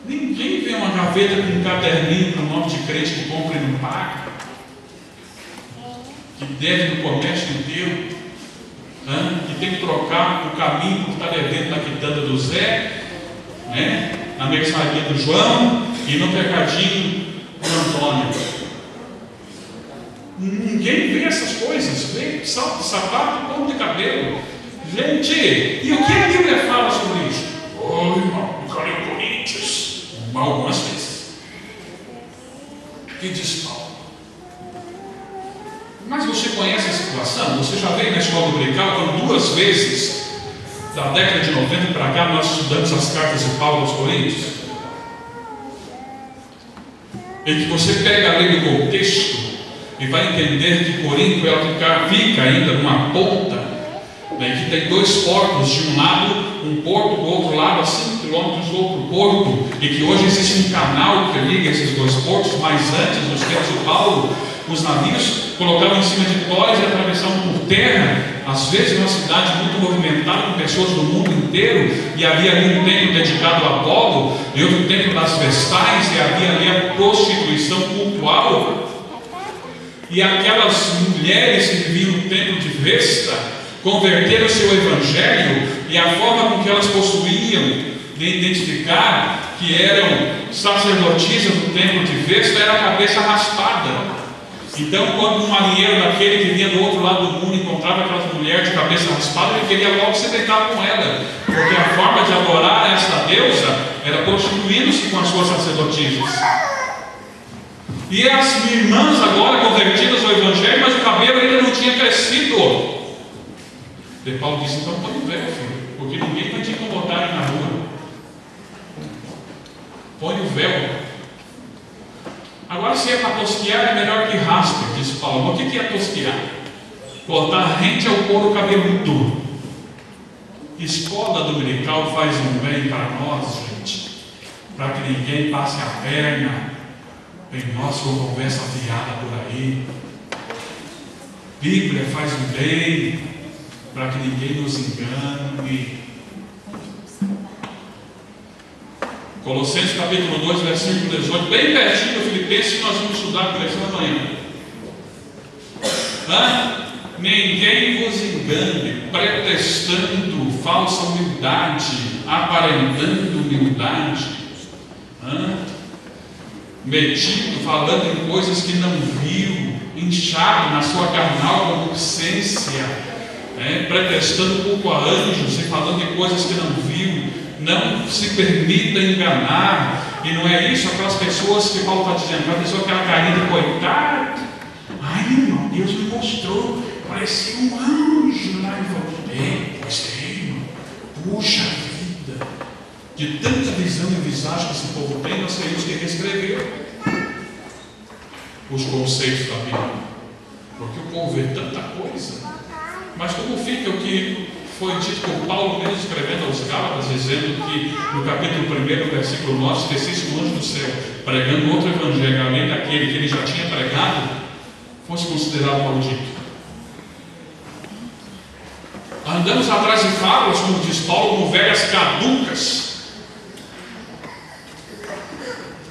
Ninguém vê uma gaveta com um caderninho com o nome de crente que compra e não paga, que deve no comércio inteiro, que tem que trocar o caminho porque está devendo na quitanda do Zé, né? Na mercearia do João e no mercadinho do Antônio. Ninguém vê essas coisas, vê salto de sapato e ponto de cabelo. Gente, e o que a Bíblia fala sobre isso? Oh, irmão, eu quero ir Coríntios. Algumas vezes. Que diz Paulo? Mas você conhece a situação? Você já veio na escola dominical quando 2 vezes, da década de 90 para cá, nós estudamos as cartas de Paulo aos Coríntios? E que você pega ali no contexto e vai entender que Corinto ela fica ainda numa ponta, né, que tem 2 portos, de um lado um porto, do outro lado a 5 quilômetros do outro porto, e que hoje existe um canal que liga esses 2 portos, mas antes, nos tempos de Paulo, os navios colocavam em cima de toras e atravessavam por terra, às vezes uma cidade muito movimentada com pessoas do mundo inteiro, e havia ali um templo dedicado a Apolo, e outro templo das Vestais, e havia ali a prostituição cultural, e aquelas mulheres que viviam no templo de Vesta converteram o seu evangelho, e a forma com que elas possuíam de identificar que eram sacerdotisas do templo de Vesta era a cabeça raspada. Então, quando um marinheiro daquele que vinha do outro lado do mundo encontrava aquela mulher de cabeça raspada, ele queria logo se deitar com ela, porque a forma de adorar esta deusa era prostituindo-se com as suas sacerdotisas. E as irmãs agora convertidas ao evangelho, mas o cabelo ainda não tinha crescido. E Paulo disse: então põe o véu, filho, porque ninguém vai te incomodar na rua. Põe o véu. Agora, se é para tosquear, é melhor que raspe, diz Paulo. O que é tosquear? Cortar rente ao couro cabeludo. Escola dominical faz um bem para nós, gente, para que ninguém passe a perna em nós com conversa fiada por aí. Bíblia faz um bem para que ninguém nos engane. Colossenses capítulo 2, versículo 18, bem pertinho do Filipenses, que nós vamos estudar começando amanhã. Ninguém vos engane, pretextando falsa humildade, aparentando humildade, metido, falando em coisas que não viu, inchado na sua carnal concupiscência, pretextando culto a anjos e falando em coisas que não viu. Não se permita enganar. E não é isso, aquelas pessoas que Paulo está dizendo, a pessoa que ela caída de coitado. Ai, irmão, Deus me mostrou, parecia um anjo lá. Ele falou, gostei, irmão. Puxa vida. De tanta visão e visagem que esse povo tem, nós temos que reescrever os conceitos da Bíblia. Porque o povo vê tanta coisa. Mas como fica o que foi dito por Paulo mesmo escrevendo aos Gálatas, dizendo que no capítulo 1, versículo 9, se descesse um anjo do céu pregando outro evangelho além daquele que ele já tinha pregado, fosse considerado maldito. Andamos atrás de fábulas, como diz Paulo, como velhas caducas,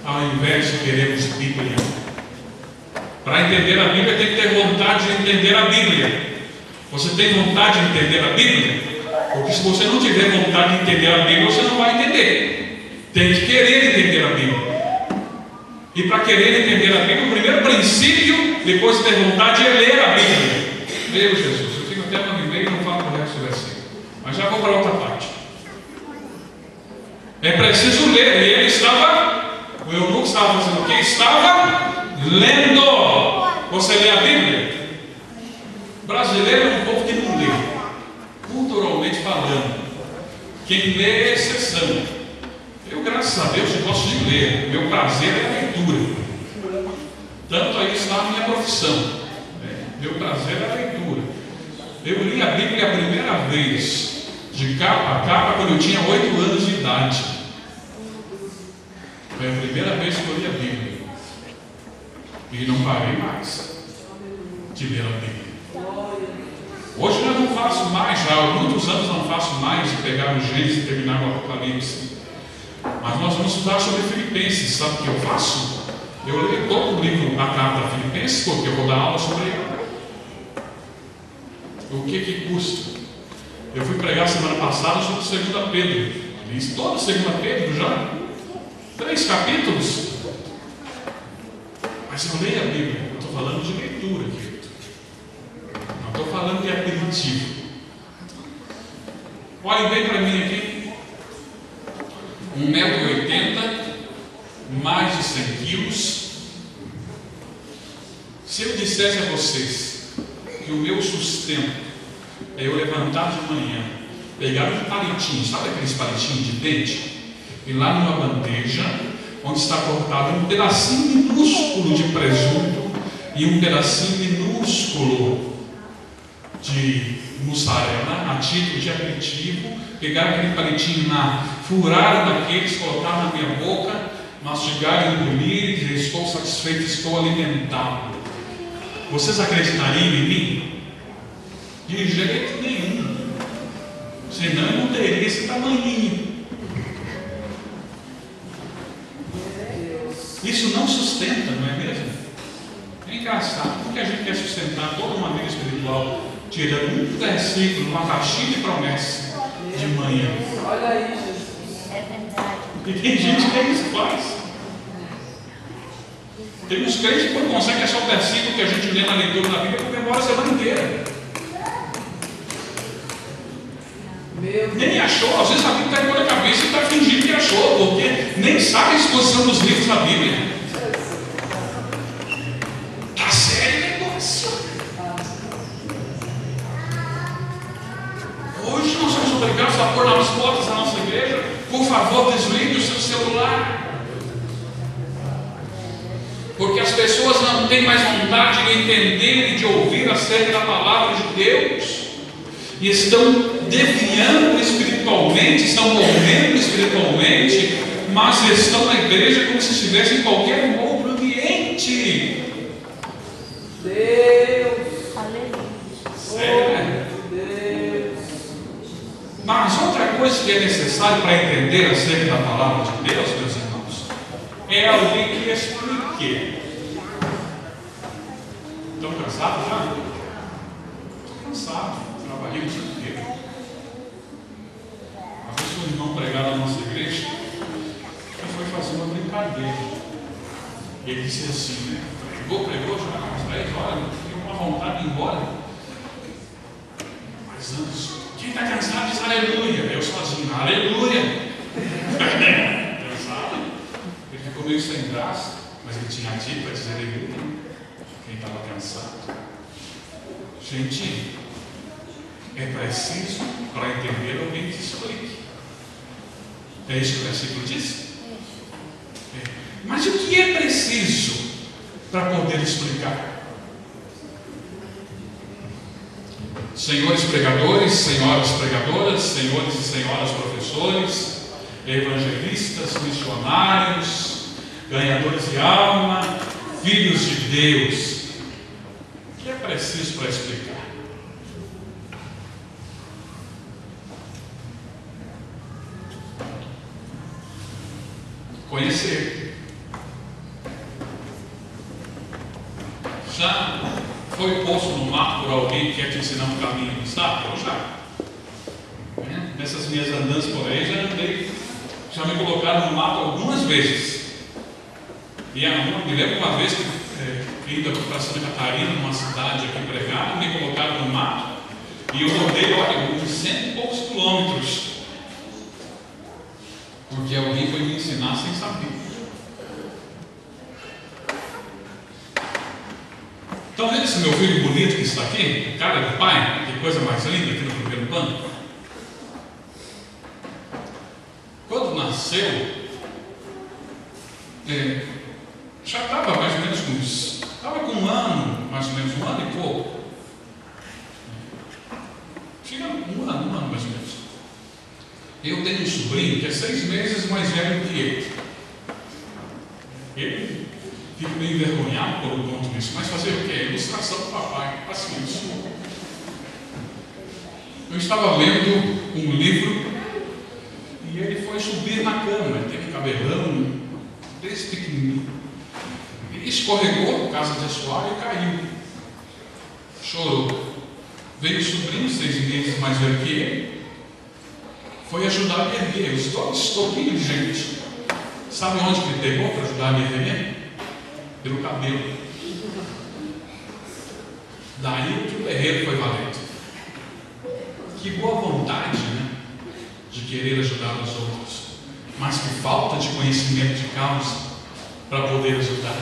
ao invés de querermos Bíblia. Para entender a Bíblia tem que ter vontade de entender a Bíblia. Você tem vontade de entender a Bíblia? Porque se você não tiver vontade de entender a Bíblia, você não vai entender. Tem que querer entender a Bíblia. E para querer entender a Bíblia, o primeiro princípio, depois de ter vontade, é ler a Bíblia. Meu Jesus, eu fico até uma e meia e não falo o resto do versículo. Mas já vou para outra parte. É preciso ler. E ele estava, o eunuco estava fazendo o quê? Estava lendo. Você lê a Bíblia? O brasileiro é um povo que não lê, culturalmente falando. Quem lê é exceção. Eu, graças a Deus, eu gosto de ler. Meu prazer é a leitura. Tanto aí está a minha profissão. Meu prazer é a leitura. Eu li a Bíblia a primeira vez, de capa a capa, quando eu tinha 8 anos de idade. Foi a primeira vez que eu li a Bíblia. E não parei mais de ler a Bíblia. Hoje eu não faço mais, já há muitos anos não faço mais de pegar o Gênesis e terminar o Apocalipse. Mas nós vamos estudar sobre Filipenses. Sabe o que eu faço? Eu leio todo o livro da carta de Filipenses, porque eu vou dar aula sobre ele. O que custa? Eu fui pregar semana passada sobre 2 Pedro. Li todo 2 Pedro já. 3 capítulos. Mas eu leio a Bíblia. Eu estou falando de leitura aqui. Não estou falando de aperitivo. Olhem bem para mim aqui. 1,80 m, mais de 100 quilos. Se eu dissesse a vocês que o meu sustento é eu levantar de manhã, pegar um palitinho, sabe aqueles palitinhos de dente, e lá numa bandeja, onde está cortado um pedacinho minúsculo de presunto e um pedacinho minúsculo de mussarela, a título de aperitivo, pegar aquele palitinho lá, furar daqueles, colocar na minha boca, mastigar e engolir e dizer: estou satisfeito, estou alimentado. Vocês acreditariam em mim? De jeito nenhum. Senão eu não teria esse tamanhinho. Isso não sustenta, não é mesmo? É engraçado, porque a gente quer sustentar toda uma vida espiritual tirando um versículo, uma caixinha de promessa de manhã. Olha aí, Jesus. É verdade. E tem gente que isso faz. Tem uns crentes que não conseguem achar o versículo que a gente lê na leitura da Bíblia porque demora a semana inteira. Nem achou, às vezes a Bíblia está em na cabeça e está fingindo que achou, porque nem sabe a exposição dos livros da Bíblia. Está sério o negócio. Hoje nós somos obrigados a pôr nas portas da nossa igreja: por favor, desligue o seu celular. Porque as pessoas não têm mais vontade de entender e de ouvir acerca da palavra de Deus. E estão desviando espiritualmente, estão morrendo espiritualmente, mas estão na igreja como se estivessem em qualquer outro ambiente. Deus, aleluia. Sério? Deus. Mas outra coisa que é necessário para entender acerca da palavra de Deus, meus irmãos, é alguém que explique. Estão cansados já? Ele disse assim, né? Pregou já umas 10 horas, eu tenho uma vontade de ir embora. Mas antes, quem está cansado diz aleluia. Eu sozinho, aleluia. Cansado. Ele ficou meio sem graça, mas ele tinha dito para dizer aleluia. Quem estava cansado. Gente, é preciso, para entender, alguém que explique. É isso que o versículo diz? É. Mas o que é preciso para poder explicar? Senhores pregadores, senhoras pregadoras, senhores e senhoras professores, evangelistas, missionários, ganhadores de alma, filhos de Deus. O que é preciso para explicar? Conhecer. Já foi posto no mar por alguém que quer te ensinar um caminho, não está? Eu já. Nessas minhas andanças por aí, já me colocaram no mato algumas vezes. E me lembro uma vez que indo para Santa Catarina, numa cidade aqui pregar, me colocaram no mato e eu rodei, olha, uns 100 e poucos quilômetros, porque alguém foi me ensinar sem saber. Então, vendo esse meu filho bonito que está aqui, cara do pai, que coisa mais linda aqui no primeiro plano. Quando nasceu, já estava mais ou menos estava com um ano, mais ou menos um ano e pouco. Tinha um ano mais ou menos. Eu tenho um sobrinho que é 6 meses mais velho que eu. Ele fica meio envergonhado por um conto disso, mas fazer o quê? Ilustração do papai, paciência. Eu estava lendo um livro e ele foi subir na cama, ele teve cabelão desse pequenininho. Ele escorregou por causa de assoalho e caiu. Chorou. Veio o sobrinho, 6 meses mais velho que ele, foi ajudar a me erguer. Os dois toquinhos de gente. Sabe onde que ele pegou para ajudar a me erguer? Pelo cabelo. Daí que o guerreiro foi valente. Que boa vontade, né? De querer ajudar os outros, mas que falta de conhecimento de causa para poder ajudar.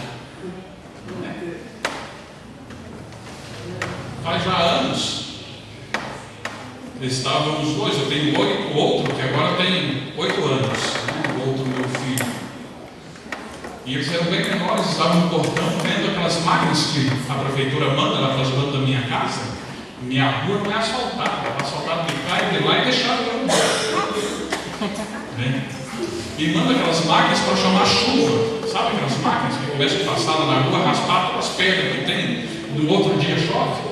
Faz já anos. Estavam os dois, eu tenho 8, o outro que agora tem 8 anos, né? O outro meu filho. E eles eram bem menores, estavam no portão vendo aquelas máquinas que a prefeitura manda lá para as bandas da minha casa. Minha rua não é asfaltada, é asfaltada de cá e de lá e deixaram lá. E manda aquelas máquinas para chamar chuva. Sabe aquelas máquinas que começam a passar lá na rua, raspar todas as pedras que tem, no outro dia chove?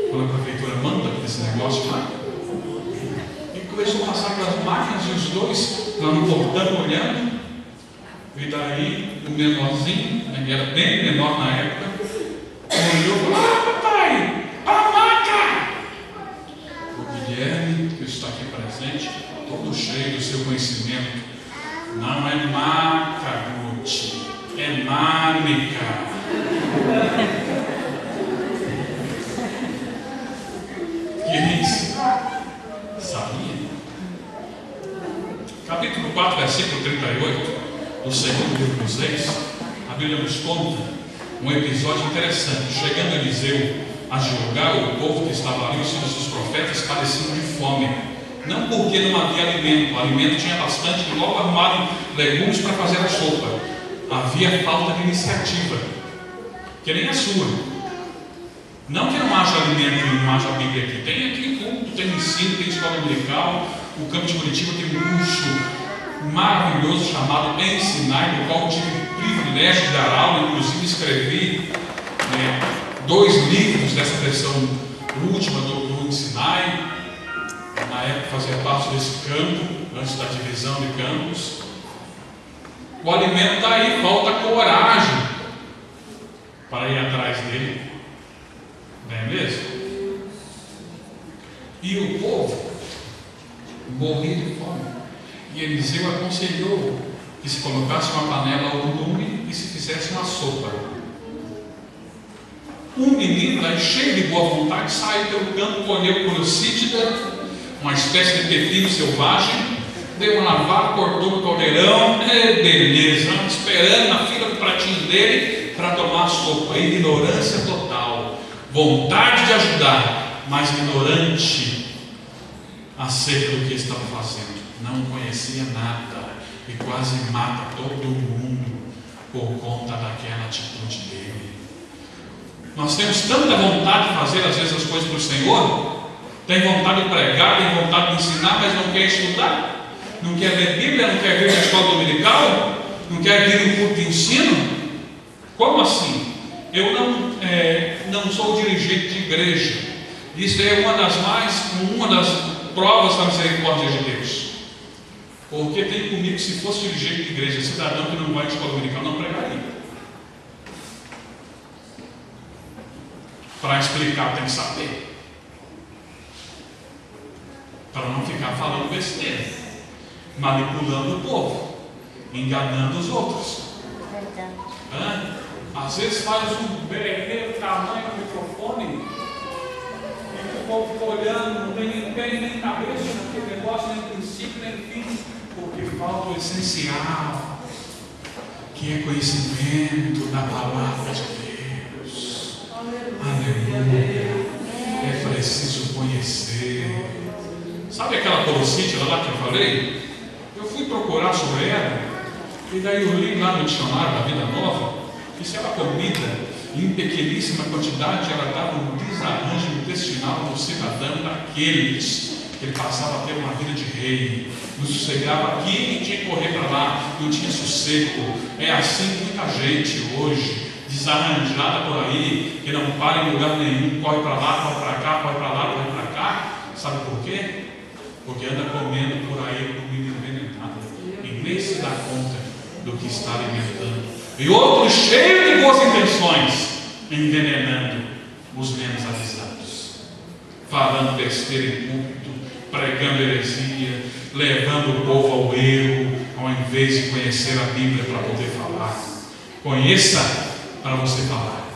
Quando a prefeitura manda esse negócio lá. E começou a passar aquelas máquinas e os dois lá no portão olhando. E daí o menorzinho, ele era bem menor na época, olhou e falou: papai, a maca! O Guilherme, que está aqui presente, todo cheio do seu conhecimento, não é maca, Guti, é mânica. Queria ensinar, sabia? Capítulo 4, versículo 38. Do segundo livro dos Reis, a Bíblia nos conta um episódio interessante. Chegando Eliseu a Gilgal, o povo que estava ali, os filhos dos profetas, padeciam de fome. Não porque não havia alimento, o alimento tinha bastante, e logo arrumaram legumes para fazer a sopa. Havia falta de iniciativa, que nem a sua. Não que não haja alimento e não haja Bíblia aqui. Tem aqui culto, tem ensino, tem escola dominical. O Campo de Curitiba tem um curso maravilhoso chamado Ensinar, no qual tive o privilégio de dar aula, inclusive escrevi 2 livros dessa versão última do Ensinar. Na época fazia parte desse campo, antes da divisão de campos. O alimento está aí, falta coragem para ir atrás dele, não é mesmo? E o povo morria de fome. E Eliseu aconselhou que se colocasse uma panela ao lume e se fizesse uma sopa. Um menino, aí, cheio de boa vontade, saiu pelo campo, colheu crucítida, uma espécie de pepino selvagem, deu uma lavada, cortou no caldeirão, beleza, esperando na fila do pratinho dele para tomar a sopa. Ignorância total, vontade de ajudar, mas ignorante acerca do que estava fazendo. Não conhecia nada e quase mata todo mundo por conta daquela atitude dele. Nós temos tanta vontade de fazer às vezes as coisas para o Senhor, tem vontade de pregar, tem vontade de ensinar, mas não quer estudar, não quer ler Bíblia, não quer vir na escola dominical, não quer vir no culto de ensino. Como assim? Eu não sou dirigente de igreja. Isso é uma das provas da misericórdia de Deus. Porque tem comigo que se fosse dirigente de igreja, cidadão que não vai à escola dominical não pregaria. Para explicar tem que saber, para não ficar falando besteira, manipulando o povo, enganando os outros. Às vezes faz um berreiro tamanho no microfone e o povo fica olhando, não tem nem pé nem cabeça naquele negócio, nem princípio nem fim, porque falta o essencial, que é conhecimento da palavra de Deus. Aleluia. É preciso conhecer. Sabe aquela colossítida lá que eu falei? Eu fui procurar sobre ela, e daí eu li lá no dicionário da Vida Nova, que se ela comida em pequeníssima quantidade, ela dava um desarranjo intestinal no cidadão daqueles que ele passava a ter uma vida de rei, não sossegava aqui e tinha que correr para lá, não tinha sossego. É assim muita gente hoje, desarranjada por aí, que não para em lugar nenhum, corre para lá, corre para cá, corre para lá, corre para cá. Sabe por quê? Porque anda comendo por aí comida envenenada e nem se dá conta do que está alimentando. E outros cheios de boas intenções, envenenando os menos avisados, falando besteira em púlpito, pregando heresia, levando o povo ao erro, ao invés de conhecer a Bíblia para poder falar. Conheça para você falar.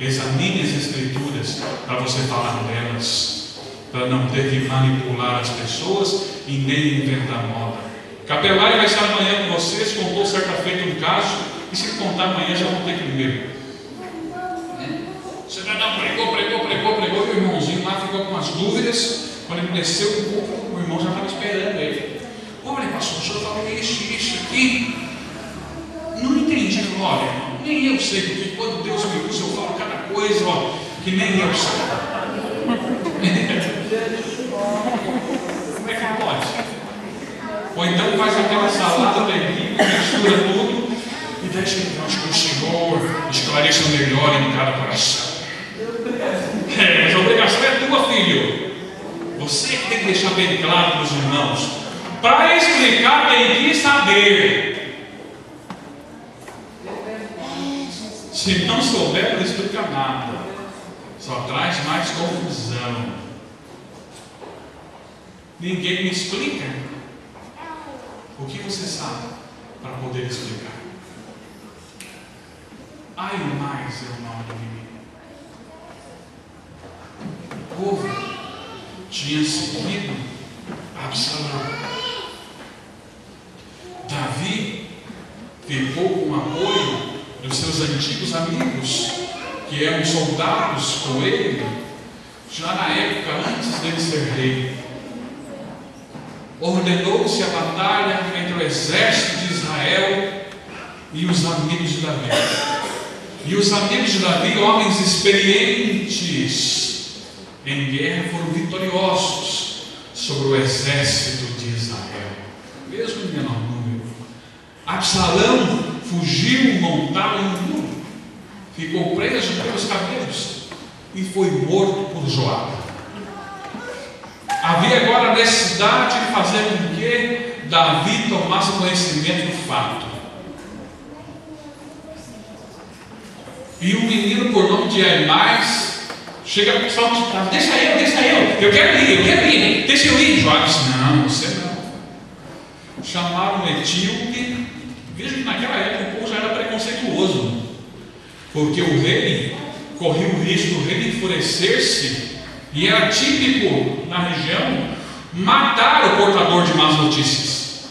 Examine as Escrituras para você falar delas, para não ter que manipular as pessoas e nem inventar moda. Capelari vai estar amanhã com vocês, contou certa feita um caso, e se contar amanhã já vão ter primeiro. Você não pregou, e o irmãozinho lá ficou com umas dúvidas. Quando ele desceu do púlpito, o irmão já estava esperando ele. Olha, pastor, o senhor falou isso aqui. Não entendi. Olha, nem eu sei, porque quando Deus me usa, eu falo cada coisa, ó, que nem eu sei. Como é que pode? Ou então faz aquela salada terrível, mistura tudo e deixa que o Senhor esclareça melhor em cada coração. Mas a obrigação é tua, filho. Você que tem que deixar bem claro para os irmãos. Para explicar tem que saber. Se não souber, não explica nada. Só traz mais confusão. Ninguém me explica. O que você sabe para poder explicar? Ai, mais é o nome do inimigo. O povo tinha seguido Absalão. Davi ficou com o apoio dos seus antigos amigos, que eram soldados com ele, já na época antes dele ser rei. Ordenou-se a batalha entre o exército de Israel e os amigos de Davi. E os amigos de Davi, homens experientes em guerra, foram vitoriosos sobre o exército de Israel, mesmo em menor número. Absalão fugiu montado em um muro, ficou preso pelos cabelos e foi morto por Joabe. Havia agora a necessidade de fazer com que Davi tomasse conhecimento do fato. E um menino por nome de Aimais chega para o pessoal e diz: deixa eu quero ir, deixa eu ir. Joabe disse: não, você não. Chamaram um etíope. Veja que naquela época o povo já era preconceituoso. perigoso, porque o rei corria o risco do rei enfurecer-se, e era típico na região matar o portador de más notícias.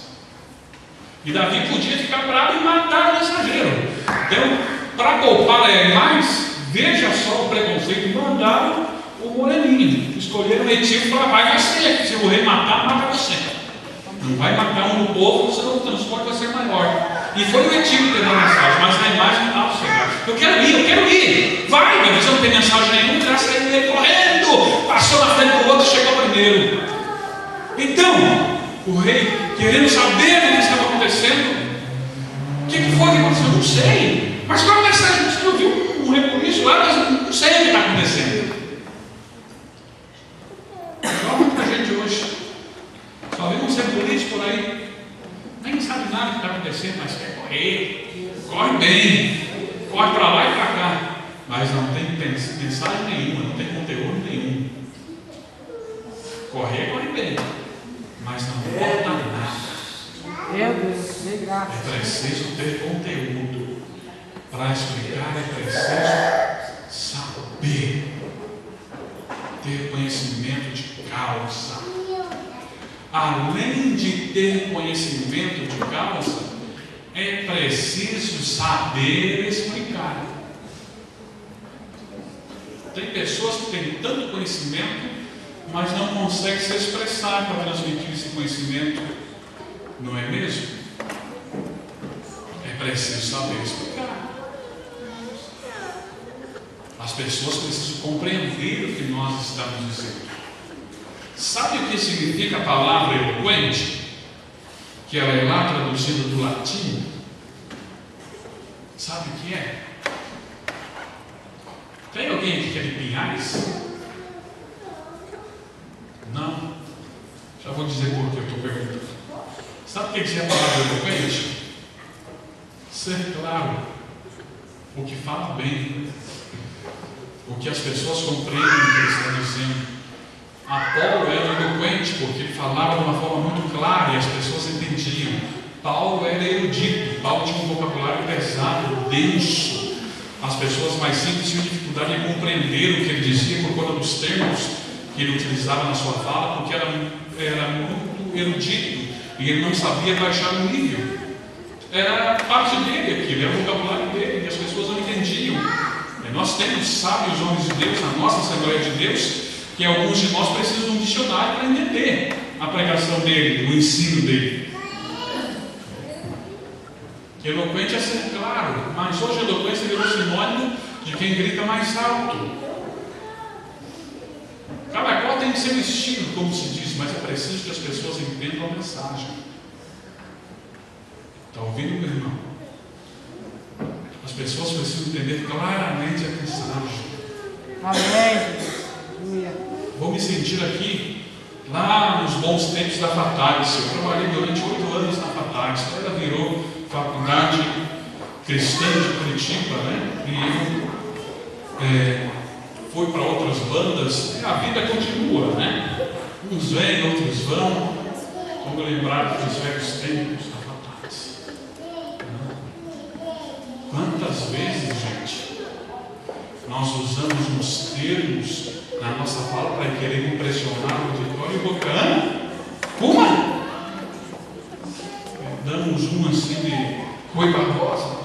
E Davi podia ficar bravo e matar o mensageiro. Então, para poupar mais, veja só o preconceito, mandaram o moreninho, escolheram o retivo e falaram: vai você, se o rei matar, mata você. Não vai matar um do povo, senão o transporte vai ser maior. E foi o retivo que deu a mensagem, mas na imagem estava chegando: eu quero ir, vai, mas você não tem mensagem nenhuma, já saiu ele correndo, passou na frente do outro e chegou primeiro. Então, o rei, querendo saber o que estava acontecendo, o que foi que aconteceu? Eu não sei. Mas qual a mensagem? Você não viu um rebuliço lá, mas não sei o que está acontecendo. Igual muita gente hoje. Só vê uns rebuliços por aí. Nem sabe nada do que está acontecendo, mas quer correr. Corre bem. Corre para lá e para cá. Mas não tem mensagem nenhuma, não tem conteúdo nenhum. Corre bem. Mas não bota nada. Meu Deus, de graça. É preciso ter conteúdo. Para explicar é preciso saber. Ter conhecimento de causa. Além de ter conhecimento de causa, é preciso saber explicar. Tem pessoas que têm tanto conhecimento, mas não conseguem se expressar para transmitir esse conhecimento. Não é mesmo? É preciso saber explicar. As pessoas precisam compreender o que nós estamos dizendo. Sabe o que significa a palavra eloquente? Que ela é lá traduzida do latim. Sabe o que é? Tem alguém aqui que é de Pinhais? Não? Já vou dizer por que eu estou perguntando. Sabe o que diz a palavra eloquente? Ser claro. O que fala bem. O que as pessoas compreendem o que ele está dizendo. Apolo era eloquente porque ele falava de uma forma muito clara e as pessoas entendiam. Paulo era erudito. Paulo tinha um vocabulário pesado, denso. As pessoas mais simples tinham dificuldade em compreender o que ele dizia por conta dos termos que ele utilizava na sua fala, porque era muito erudito e ele não sabia baixar o nível. Era parte dele aquilo, era o vocabulário dele e as pessoas não entendiam. Nós temos sábios homens de Deus na nossa Assembleia de Deus, que alguns de nós precisam de um dicionário para entender a pregação dele, o ensino dele. Eloquente é ser claro, mas hoje a eloquência virou sinônimo de quem grita mais alto. Cada qual tem seu estilo, como se diz, mas é preciso que as pessoas entendam a mensagem. Está ouvindo, meu irmão? As pessoas precisam entender claramente a mensagem. Amém. Vou me sentir aqui, lá nos bons tempos da Fatais. Eu trabalhei durante 8 anos na Fatais. Ela virou Faculdade Cristã de Curitiba, né? E eu fui para outras bandas. E a vida continua, né? Uns vêm, outros vão. Vamos lembrar dos velhos tempos da Fatais. Quantas vezes, gente, nós usamos nos termos na nossa fala para querer impressionar o auditório bacana? Uma! Damos uma assim de Rui Barbosa,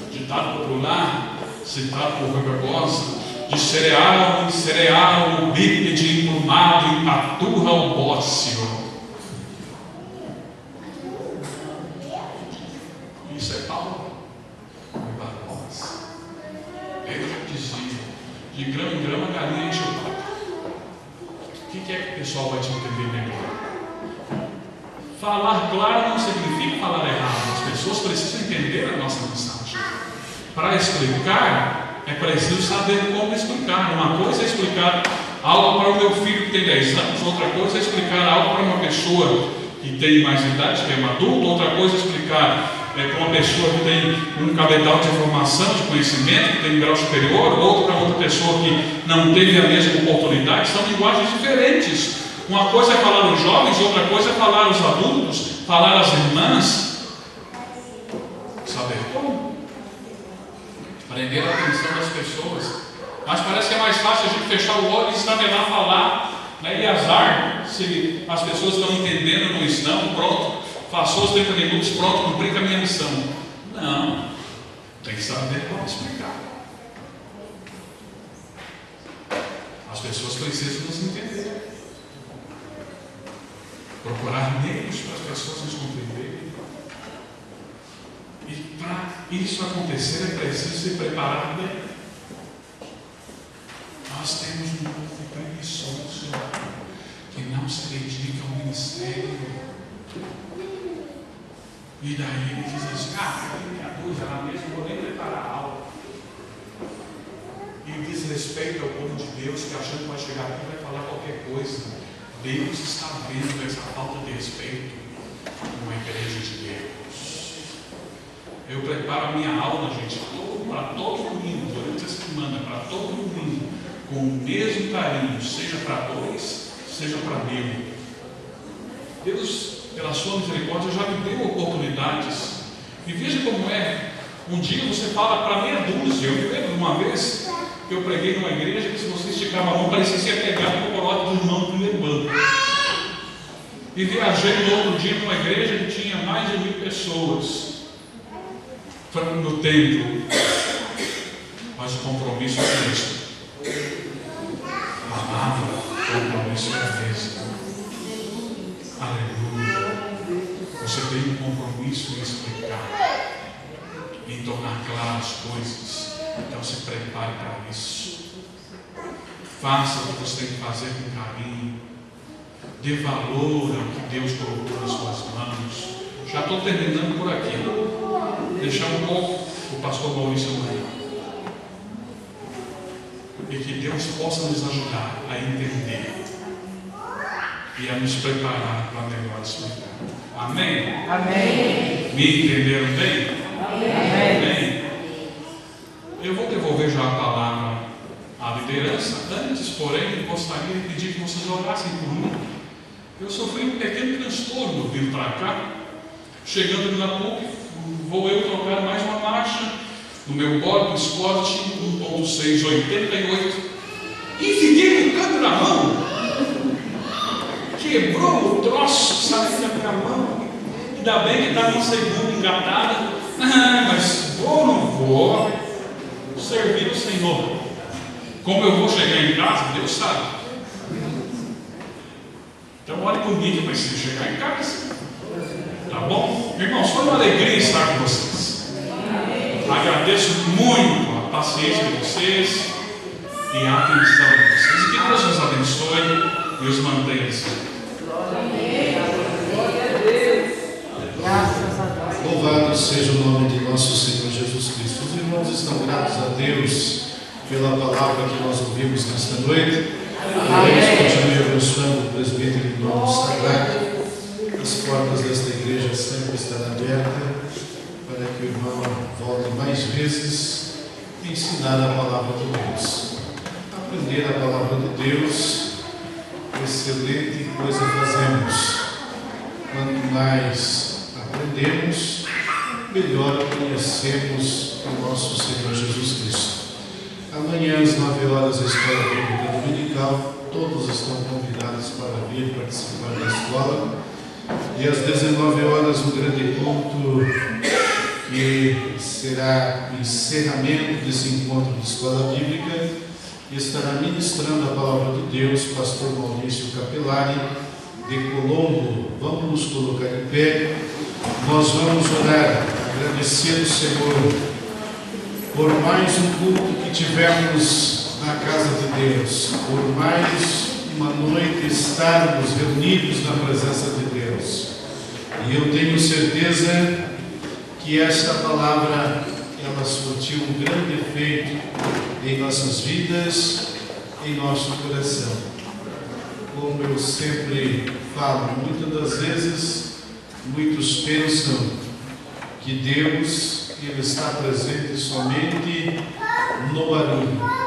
ditado popular, citado por Rui Barbosa, de cereal em cereal, o bípede emplumado empaturra o bócio. Isso é Paulo. De grão em grão a galinha enche o papo. O que é que o pessoal vai te entender melhor? Falar claro não significa falar errado. As pessoas precisam entender a nossa mensagem. Para explicar, é preciso saber como explicar. Uma coisa é explicar algo para o meu filho que tem 10 anos, outra coisa é explicar algo para uma pessoa que tem mais idade, que é um adulto, outra coisa é explicar para uma pessoa que tem um cabedal de informação, de conhecimento, que tem um grau superior, ou para outra pessoa que não teve a mesma oportunidade. São linguagens diferentes. Uma coisa é falar aos jovens, outra coisa é falar aos adultos, falar às irmãs. Saber como. prender a atenção das pessoas. Mas parece que é mais fácil a gente fechar o olho e estamelar falar, né? E azar, se as pessoas estão entendendo ou não estão, pronto, passou os 30 minutos, pronto, cumpri com a minha missão. Não, tem que saber como explicar. As pessoas precisam nos entender. Procurar meios para as pessoas nos compreenderem. E para isso acontecer é preciso se preparar bem. Nós temos um povo preguiçoso que não se dedica ao ministério. E daí ele diz assim: minha dúvida, ela mesmo vou nem preparar a aula. E diz respeito ao povo de Deus, que achando que vai chegar aqui e vai falar qualquer coisa. Deus está vendo essa falta de respeito numa igreja de Deus. Eu preparo a minha aula, gente, para todo domingo, durante a semana, para todo domingo, com o mesmo carinho, seja para dois, seja para mil. Deus, pela sua misericórdia, já me deu oportunidades. E veja como é. Um dia você fala para meia dúzia. Eu me lembro uma vez que eu preguei numa igreja que, se você esticava a mão, parecia que ia pegar no corote do irmão do levando. E viajei no outro dia numa igreja que tinha mais de 1000 pessoas no templo. Mas o compromisso é este. Palavra, compromisso é este. Aleluia. Você tem um compromisso em explicar, em tornar claras as coisas. Então se prepare para isso. Faça o que você tem que fazer com carinho. Dê valor ao que Deus colocou nas suas mãos. Já estou terminando por aqui. Deixar um pouco o pastor Maurício aí. E que Deus possa nos ajudar a entender e a nos preparar para melhor explicar. Amém? Amém. Me entenderam bem? Amém. Amém. Eu vou devolver já a palavra à liderança. Antes, porém, gostaria de pedir que vocês orassem por mim. Eu sofri um pequeno transtorno vindo para cá. Chegando na PUC, vou eu trocar mais uma marcha no meu Borg Sport 1.6 88 e fiquei com o câmbio na mão. Quebrou o troço, saiu da minha mão. Ainda bem que estava em segundo, engatada. Mas vou ou não vou servir o Senhor. Como eu vou chegar em casa, Deus sabe. Então ore comigo para chegar em casa. Tá bom? Irmãos, foi uma alegria estar com vocês. Agradeço muito a paciência de vocês e a atenção de vocês. E que Deus nos abençoe e os mantenha assim. Louvado seja o nome de nosso Senhor Jesus Cristo. Os irmãos estão gratos a Deus pela palavra que nós ouvimos nesta noite. Deus continue abençoando o presbítero em nome sagrado. As portas desta igreja sempre estarão abertas para que o irmão volte mais vezes e ensinar a palavra de Deus. Aprender a palavra de Deus, excelente coisa fazemos. Quanto mais aprendemos, melhor conhecemos o nosso Senhor Jesus Cristo. Amanhã às 9 horas a escola bíblica dominical, todos estão convidados para vir participar da escola. E às 19 horas um grande culto que será o encerramento desse encontro de escola bíblica, e estará ministrando a palavra de Deus pastor Maurício Capelari de Colombo. Vamos nos colocar em pé. Nós vamos orar, agradecer ao Senhor por mais um culto que tivemos na casa de Deus, por mais uma noite estarmos reunidos na presença de Deus. E eu tenho certeza que esta palavra, ela surtiu um grande efeito em nossas vidas, em nosso coração. Como eu sempre falo, muitas das vezes, muitos pensam que Deus, Ele está presente somente no barulho.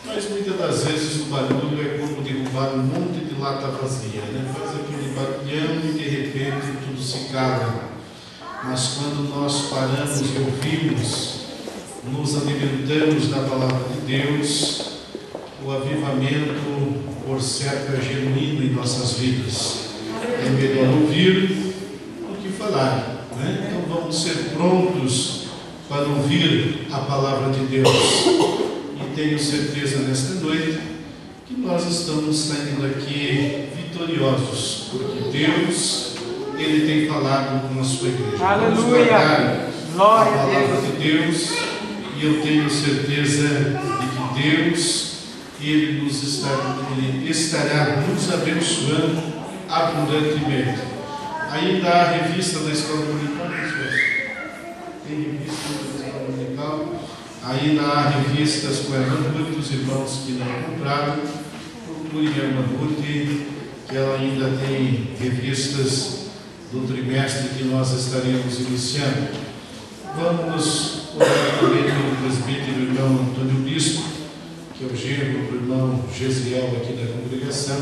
Mas muitas das vezes o barulho é como derrubar um monte de lata vazia, né? Faz aquele barulhão e de repente tudo se cala. Mas quando nós paramos e ouvimos nos alimentamos da palavra de Deus, o avivamento, por certo, é genuíno em nossas vidas. É melhor ouvir do que falar, né? Então vamos ser prontos para ouvir a palavra de Deus. E tenho certeza nesta noite que nós estamos saindo daqui vitoriosos, porque Deus, Ele tem falado com a sua igreja. Aleluia! Glória A a palavra Deus! de Deus, e eu tenho certeza de que Deus, Ele estará nos abençoando abundantemente. Ainda há revista da Escola Dominical, tem revista da Escola Dominical, ainda há revistas com a irmã Ruth, dos irmãos que não compraram, procurem a irmã Ruth, que ela ainda tem revistas do trimestre que nós estaremos iniciando. Vamos orar também pelo presbítero irmão Antônio Bispo, que é o genro do irmão Gesiel aqui da congregação.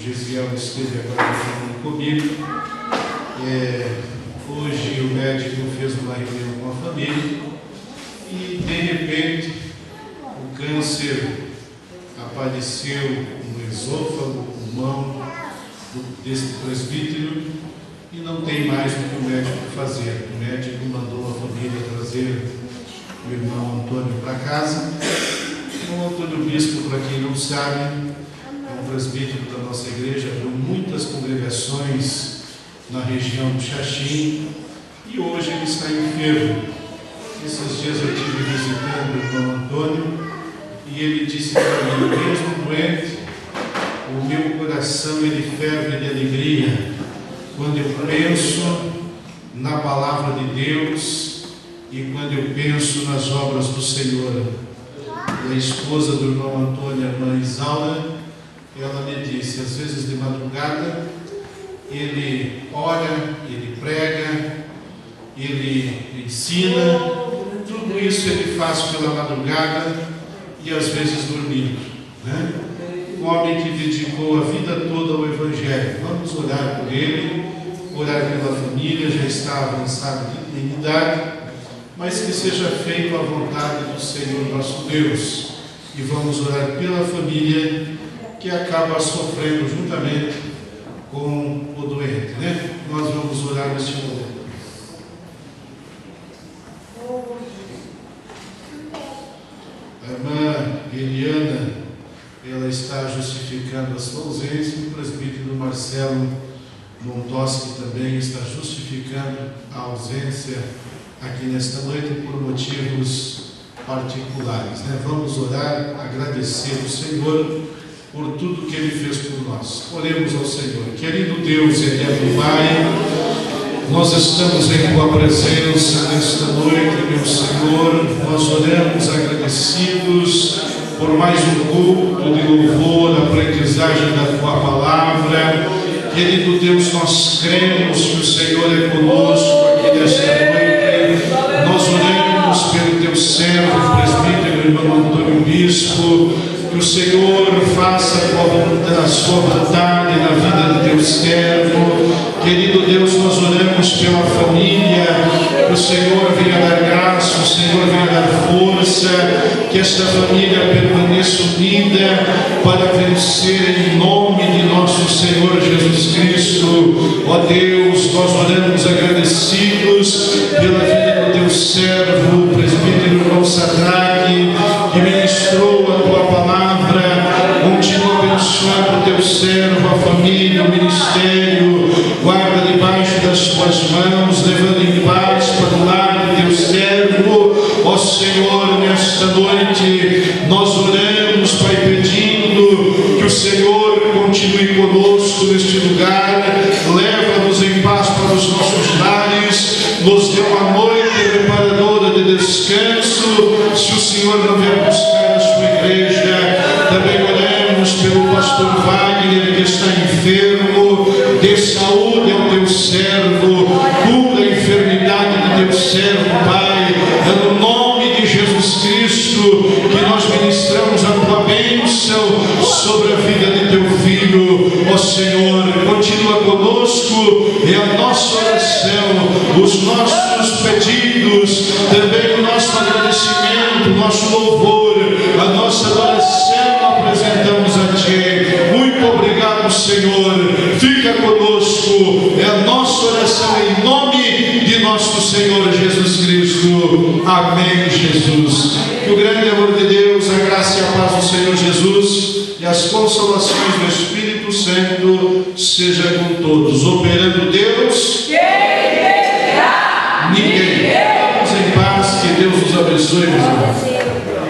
Gesiel esteve agora falando comigo. Hoje o médico fez uma reunião com a família e de repente o câncer apareceu no esôfago, pulmão deste presbítero e não tem mais o que o médico fazer. O médico mandou a família trazer o irmão Antônio para casa. O Antônio Bispo, para quem não sabe, é um presbítero da nossa igreja, abriu muitas congregações na região do Xaxim e hoje ele está enfermo. Esses dias eu estive visitando o irmão Antônio e ele disse para mim, mesmo doente, o meu coração ele ferve de alegria quando eu penso na palavra de Deus e quando eu penso nas obras do Senhor. E a esposa do irmão Antônio, a irmã Isaura, ela me disse, às vezes de madrugada, ele ora, ele prega, ele ensina, tudo isso ele faz pela madrugada e às vezes dormindo, né? Um homem que dedicou a vida toda ao Evangelho. Vamos orar por ele, orar pela família, já está avançado em idade, mas que seja feita a vontade do Senhor nosso Deus. E vamos orar pela família que acaba sofrendo juntamente com o doente, né? Nós vamos orar neste momento. A irmã Eliana, ela está justificando a sua ausência, e o presbítero Marcelo Montoski também está justificando a ausência aqui nesta noite por motivos particulares, né? Vamos orar, agradecer ao Senhor por tudo que Ele fez por nós. Oremos ao Senhor. Querido Deus e eterno Pai, nós estamos em Tua presença nesta noite, meu Senhor. Nós oramos agradecidos por mais um culto de louvor, aprendizagem da Tua palavra. Querido Deus, nós cremos que o Senhor é conosco aqui nesta noite. Nós oramos pelo Teu servo, o presbítero irmão Antônio Bispo, que o Senhor faça a sua vontade na vida de Teu servo. Querido Deus, nós oramos pela família, que o Senhor venha dar graça, o Senhor venha dar força, que esta família permaneça unida para vencer em nome de nosso Senhor Jesus Cristo. Ó Deus, nós oramos agradecidos pela vida do Teu servo, o presbítero irmão Sadraque, que ministrou a Tua palavra. Continua abençoando o Teu servo, a família, o ministério. Guarda debaixo das Tuas mãos, levando em paz para o lar de Teu servo. Ó Senhor, nesta noite nós oramos, Pai, pedindo que o Senhor continue conosco neste lugar. Leva-nos em paz para os nossos lares. Nos dê uma noite reparadora de descanso. Se o Senhor não vier buscar a sua igreja, também oramos pelo pastor Wagner, que está enfermo. Dê saúde ao Teu servo, cura a enfermidade do Teu servo, Pai. É no nome de Jesus Cristo que nós ministramos a Tua bênção sobre a vida de Teu Filho. Ó Senhor, continua conosco, e a nossa oração, os nossos pedidos, também o nosso agradecimento nosso louvor, a nossa adoração apresentamos a Ti. Muito obrigado, Senhor. Fica conosco. É a nossa oração em nome de nosso Senhor Jesus Cristo. Amém, Jesus. Que o grande amor de Deus, a graça e a paz do Senhor Jesus e as consolações do Espírito Santo seja com todos. Operando Deus, ninguém. Vamos em paz, que Deus nos abençoe, meus irmãos.